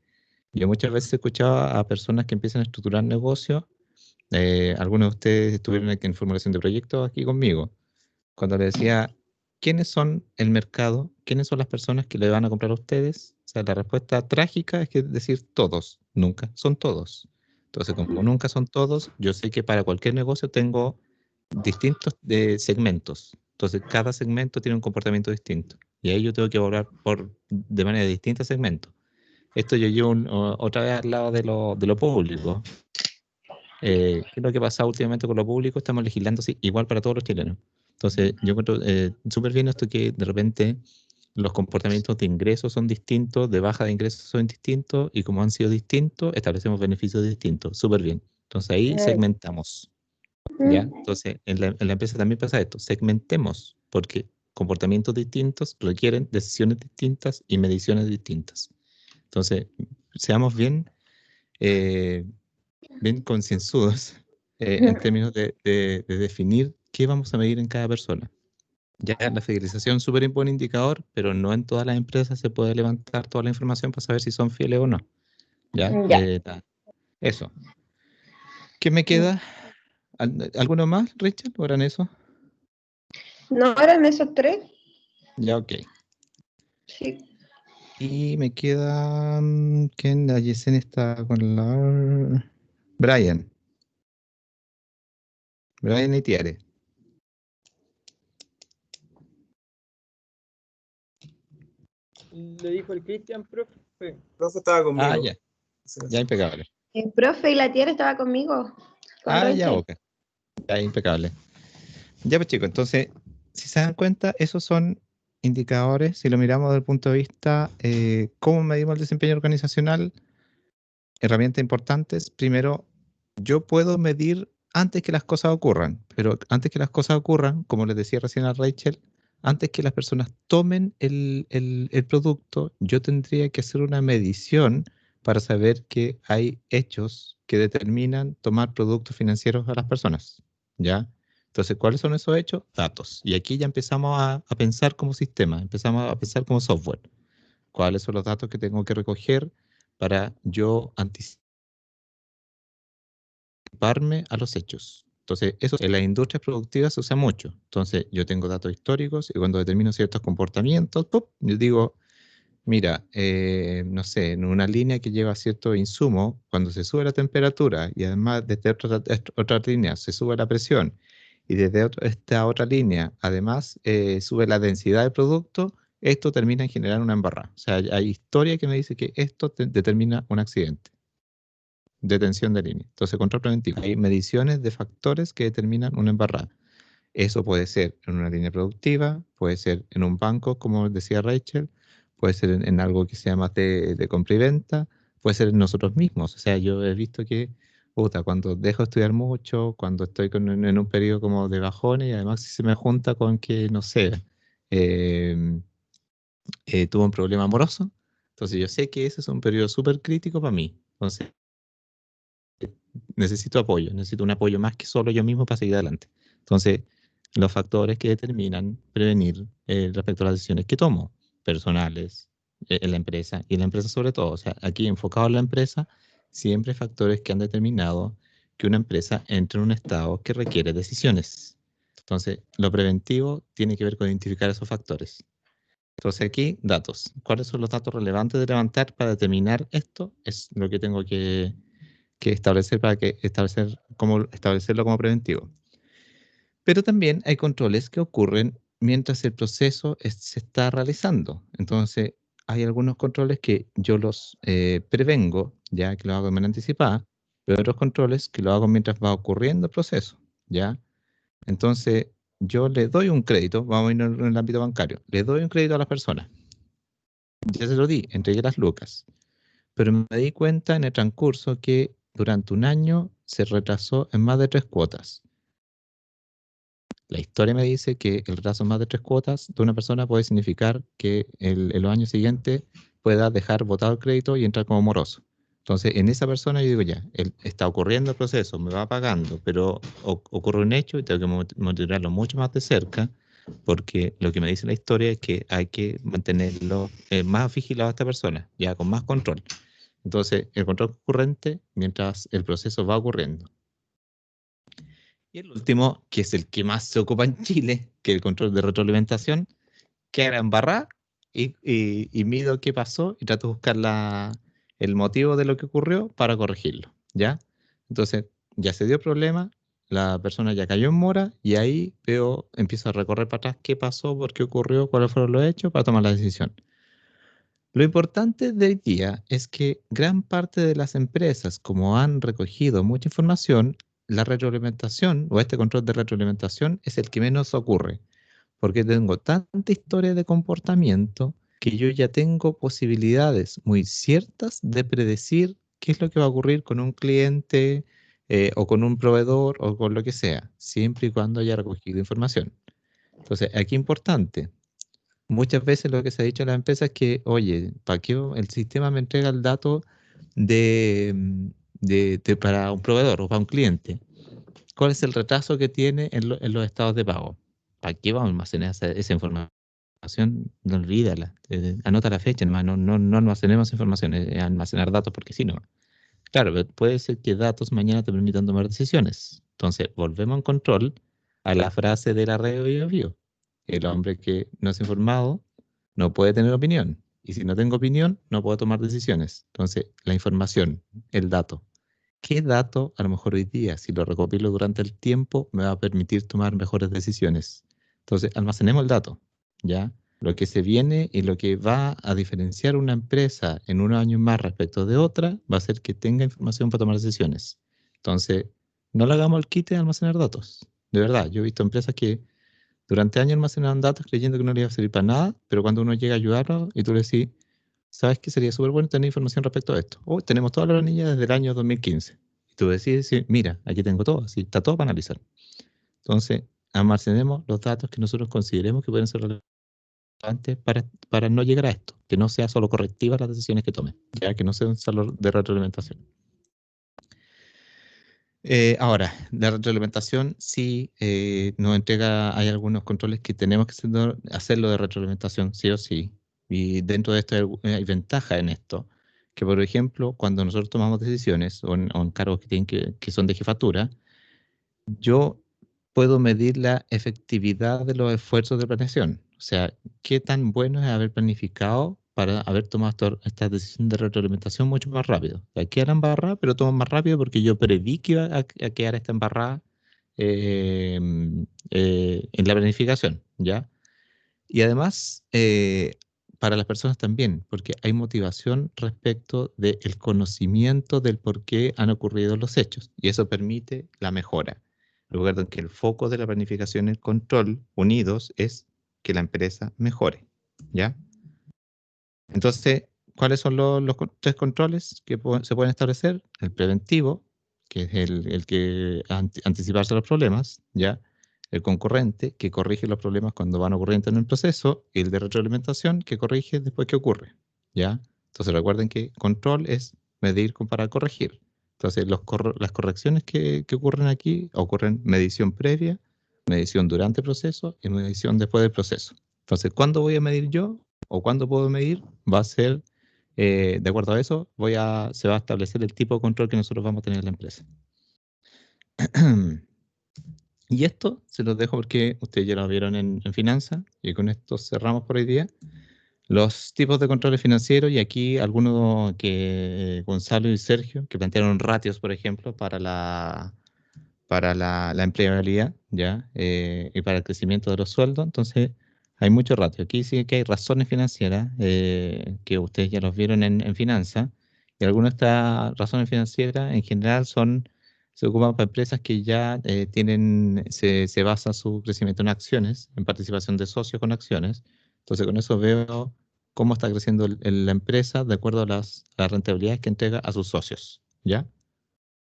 Yo muchas veces he escuchado a personas que empiezan a estructurar negocios, algunos de ustedes estuvieron aquí en formulación de proyectos aquí conmigo. Cuando le decía, ¿quiénes son el mercado? ¿Quiénes son las personas que le van a comprar a ustedes? O sea, la respuesta trágica es que decir todos, nunca, son todos. Entonces, como nunca son todos, yo sé que para cualquier negocio tengo distintos segmentos. Entonces, cada segmento tiene un comportamiento distinto. Y ahí yo tengo que evaluar de manera distinta segmentos. Esto yo llevo otra vez al lado de lo público. ¿Qué es lo que pasa últimamente con lo público? Estamos legislando así, igual para todos los chilenos. Entonces, yo encuentro súper bien esto que de repente los comportamientos de ingresos son distintos, de baja de ingresos son distintos, y como han sido distintos, establecemos beneficios distintos. Súper bien. Entonces ahí segmentamos. ¿Ya? Entonces, en la empresa también pasa esto. Segmentemos, porque comportamientos distintos requieren decisiones distintas y mediciones distintas. Entonces, seamos bien concienzudos en términos de definir qué vamos a medir en cada persona. Ya la fidelización es súper buen indicador, pero no en todas las empresas se puede levantar toda la información para saber si son fieles o no. ¿Ya? Eso. ¿Qué me queda? ¿Alguno más, Richard? ¿O eran eso? No, eran esos 3. Ya, ok. Sí. Y me queda... ¿Quién? La Yesenia está con la... Brian y Tiare. Le dijo el Cristian, profe. Profe estaba conmigo. Ah, ya. Ya, impecable. El profe y la tierra estaba conmigo. Ya, ok. Ya, impecable. Ya, pues chicos, entonces, si se dan cuenta, esos son indicadores, si lo miramos desde el punto de vista, cómo medimos el desempeño organizacional, herramientas importantes. Primero, yo puedo medir antes que las cosas ocurran, pero antes que las cosas ocurran, como les decía recién a Rachel, antes que las personas tomen el producto, yo tendría que hacer una medición para saber que hay hechos que determinan tomar productos financieros a las personas, ¿ya? Entonces, ¿cuáles son esos hechos? Datos. Y aquí ya empezamos a pensar como sistema, empezamos a pensar como software. ¿Cuáles son los datos que tengo que recoger para yo anticiparme a los hechos? Entonces, eso en las industrias productivas se usa mucho. Entonces, yo tengo datos históricos y cuando determino ciertos comportamientos, ¡pum!, yo digo, mira, no sé, en una línea que lleva cierto insumo, cuando se sube la temperatura y además desde otra línea se sube la presión y desde esta otra línea además sube la densidad del producto, esto termina en generar una embarrada. O sea, hay historia que me dice que esto determina un accidente. Detención de línea. Entonces, control preventivo. Hay mediciones de factores que determinan una embarrada. Eso puede ser en una línea productiva, puede ser en un banco, como decía Rachel, puede ser en algo que se llama de compra y venta, puede ser en nosotros mismos. O sea, yo he visto que, cuando dejo de estudiar mucho, cuando estoy en un periodo como de bajones, y además si se me junta con que, no sé, tuve un problema amoroso, entonces yo sé que ese es un periodo súper crítico para mí. Entonces, necesito apoyo, necesito un apoyo más que solo yo mismo para seguir adelante. Entonces, los factores que determinan prevenir respecto a las decisiones que tomo, personales, en la empresa, y en la empresa sobre todo. O sea, aquí enfocado en la empresa, siempre factores que han determinado que una empresa entre en un estado que requiere decisiones. Entonces, lo preventivo tiene que ver con identificar esos factores. Entonces aquí, datos. ¿Cuáles son los datos relevantes de levantar para determinar esto? Es lo que tengo que establecer para establecerlo como preventivo. Pero también hay controles que ocurren mientras el proceso se está realizando. Entonces, hay algunos controles que yo los prevengo, ya que lo hago de manera anticipada, pero otros controles que lo hago mientras va ocurriendo el proceso, ¿ya? Entonces, yo le doy un crédito, vamos a ir en el ámbito bancario, le doy un crédito a las personas. Ya se lo di, entregué las lucas. Pero me di cuenta en el transcurso que durante un año se retrasó en más de 3 cuotas. La historia me dice que el retraso en más de 3 cuotas de una persona puede significar que en los años siguientes pueda dejar botado el crédito y entrar como moroso. Entonces, en esa persona yo digo ya, está ocurriendo el proceso, me va pagando, pero ocurre un hecho y tengo que monitorearlo mucho más de cerca, porque lo que me dice la historia es que hay que mantenerlo más vigilado a esta persona, ya con más control. Entonces, el control concurrente mientras el proceso va ocurriendo. Y el último, que es el que más se ocupa en Chile, que es el control de retroalimentación, que era embarrar y mido qué pasó y trato de buscar el motivo de lo que ocurrió para corregirlo, ¿ya? Entonces, ya se dio problema, la persona ya cayó en mora y ahí empiezo a recorrer para atrás qué pasó, por qué ocurrió, cuáles fueron los hechos para tomar la decisión. Lo importante de hoy día es que gran parte de las empresas, como han recogido mucha información, la retroalimentación o este control de retroalimentación es el que menos ocurre, porque tengo tanta historia de comportamiento que yo ya tengo posibilidades muy ciertas de predecir qué es lo que va a ocurrir con un cliente o con un proveedor o con lo que sea, siempre y cuando haya recogido información. Entonces, aquí importante. Muchas veces lo que se ha dicho en la empresa es que, oye, ¿para qué el sistema me entrega el dato para un proveedor o para un cliente? ¿Cuál es el retraso que tiene en los estados de pago? ¿Para qué vamos a almacenar esa información? No olvídala. Anota la fecha, hermano. No almacenemos información, almacenar datos porque si no. Claro, pero puede ser que datos mañana te permitan tomar decisiones. Entonces, volvemos en control a la frase de la red bio. El hombre que no es informado no puede tener opinión. Y si no tengo opinión, no puedo tomar decisiones. Entonces, la información, el dato. ¿Qué dato, a lo mejor hoy día, si lo recopilo durante el tiempo, me va a permitir tomar mejores decisiones? Entonces, almacenemos el dato, ¿ya? Lo que se viene y lo que va a diferenciar una empresa en unos años más respecto de otra, va a ser que tenga información para tomar decisiones. Entonces, no le hagamos el quite de almacenar datos. De verdad, yo he visto empresas que durante años almacenaban datos creyendo que no les iba a servir para nada, pero cuando uno llega a ayudarlo y tú le decís, ¿sabes qué sería súper bueno tener información respecto a esto? Tenemos toda la planilla desde el año 2015. Y tú decides decir, mira, aquí tengo todo, así está todo para analizar. Entonces, almacenemos los datos que nosotros consideremos que pueden ser relevantes para no llegar a esto, que no sea solo correctivas las decisiones que tomen, ya que no sea un salón de retroalimentación. Ahora, la retroalimentación sí nos entrega, hay algunos controles que tenemos que hacerlo de retroalimentación, sí o sí. Y dentro de esto hay ventaja en esto, que por ejemplo, cuando nosotros tomamos decisiones o en cargos que son de jefatura, yo puedo medir la efectividad de los esfuerzos de planeación. O sea, qué tan bueno es haber planificado para haber tomado esta decisión de retroalimentación mucho más rápido. Aquí era embarrada, pero tomo más rápido porque yo preví que iba a quedar esta embarrada en la planificación, ¿ya? Y además, para las personas también, porque hay motivación respecto del conocimiento del por qué han ocurrido los hechos, y eso permite la mejora. Recuerden que el foco de la planificación y el control unidos es que la empresa mejore, ¿ya? Entonces, ¿cuáles son los tres controles que se pueden establecer? El preventivo, que es el que anticiparse a los problemas, ¿ya? El concurrente, que corrige los problemas cuando van ocurriendo en el proceso, y el de retroalimentación, que corrige después que ocurre, ¿ya? Entonces recuerden que control es medir, comparar, corregir. Entonces las correcciones que ocurren aquí, ocurren medición previa, medición durante el proceso y medición después del proceso. Entonces, ¿cuándo voy a medir yo o cuándo puedo medir? Va a ser, de acuerdo a eso, se va a establecer el tipo de control que nosotros vamos a tener en la empresa. Y esto se los dejo porque ustedes ya lo vieron en finanzas y con esto cerramos por hoy día. Los tipos de controles financieros y aquí algunos que Gonzalo y Sergio, que plantearon ratios, por ejemplo, para la empleabilidad, ¿ya? Y para el crecimiento de los sueldos. Entonces, hay muchos ratios. Aquí sí que hay razones financieras que ustedes ya los vieron en finanzas. Y algunas de estas razones financieras en general se ocupan para empresas que ya se basa su crecimiento en acciones, en participación de socios con acciones. Entonces, con eso veo cómo está creciendo la empresa de acuerdo a las rentabilidades que entrega a sus socios, ¿ya?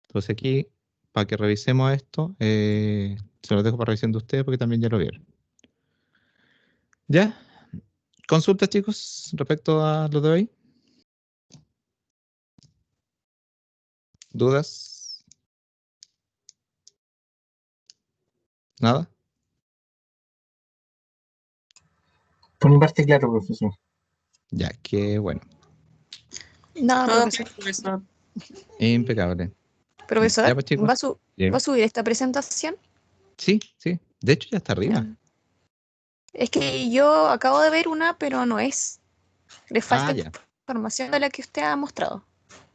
Entonces aquí, para que revisemos esto, se los dejo para revisión de ustedes porque también ya lo vieron. ¿Ya? ¿Consultas, chicos, respecto a lo de hoy? ¿Dudas? ¿Nada? Por mi parte, claro, profesor. Ya, qué bueno. No, Impecable. Profesor, Ya, pues, chicos. ¿va a subir esta presentación? Sí, sí. De hecho, ya está arriba. Es que yo acabo de ver una, pero no es. Le falta Ya. información de la que usted ha mostrado.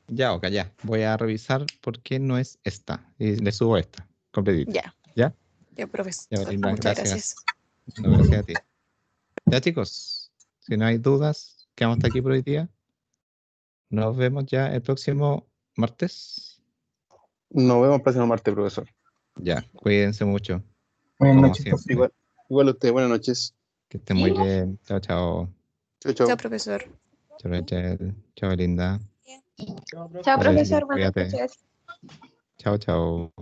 Ya, ok, ya. Voy a revisar por qué no es esta. Y le subo esta, completita. Ya. ¿Ya? Ya, profesor. Ya, Belinda, Muchas gracias. No, gracias a ti. Ya, chicos, si no hay dudas, quedamos hasta aquí por hoy día. Nos vemos ya el próximo martes. Nos vemos el próximo martes, profesor. Ya, cuídense mucho. Buenas como noches, siempre. Igual a usted, buenas noches. Que estén muy bien. Chao, chao. Chao, profesor. Chao, Rachel. Chao, Belinda. Chao, profesor. Buenas Cuídate. noches. Chao, chao.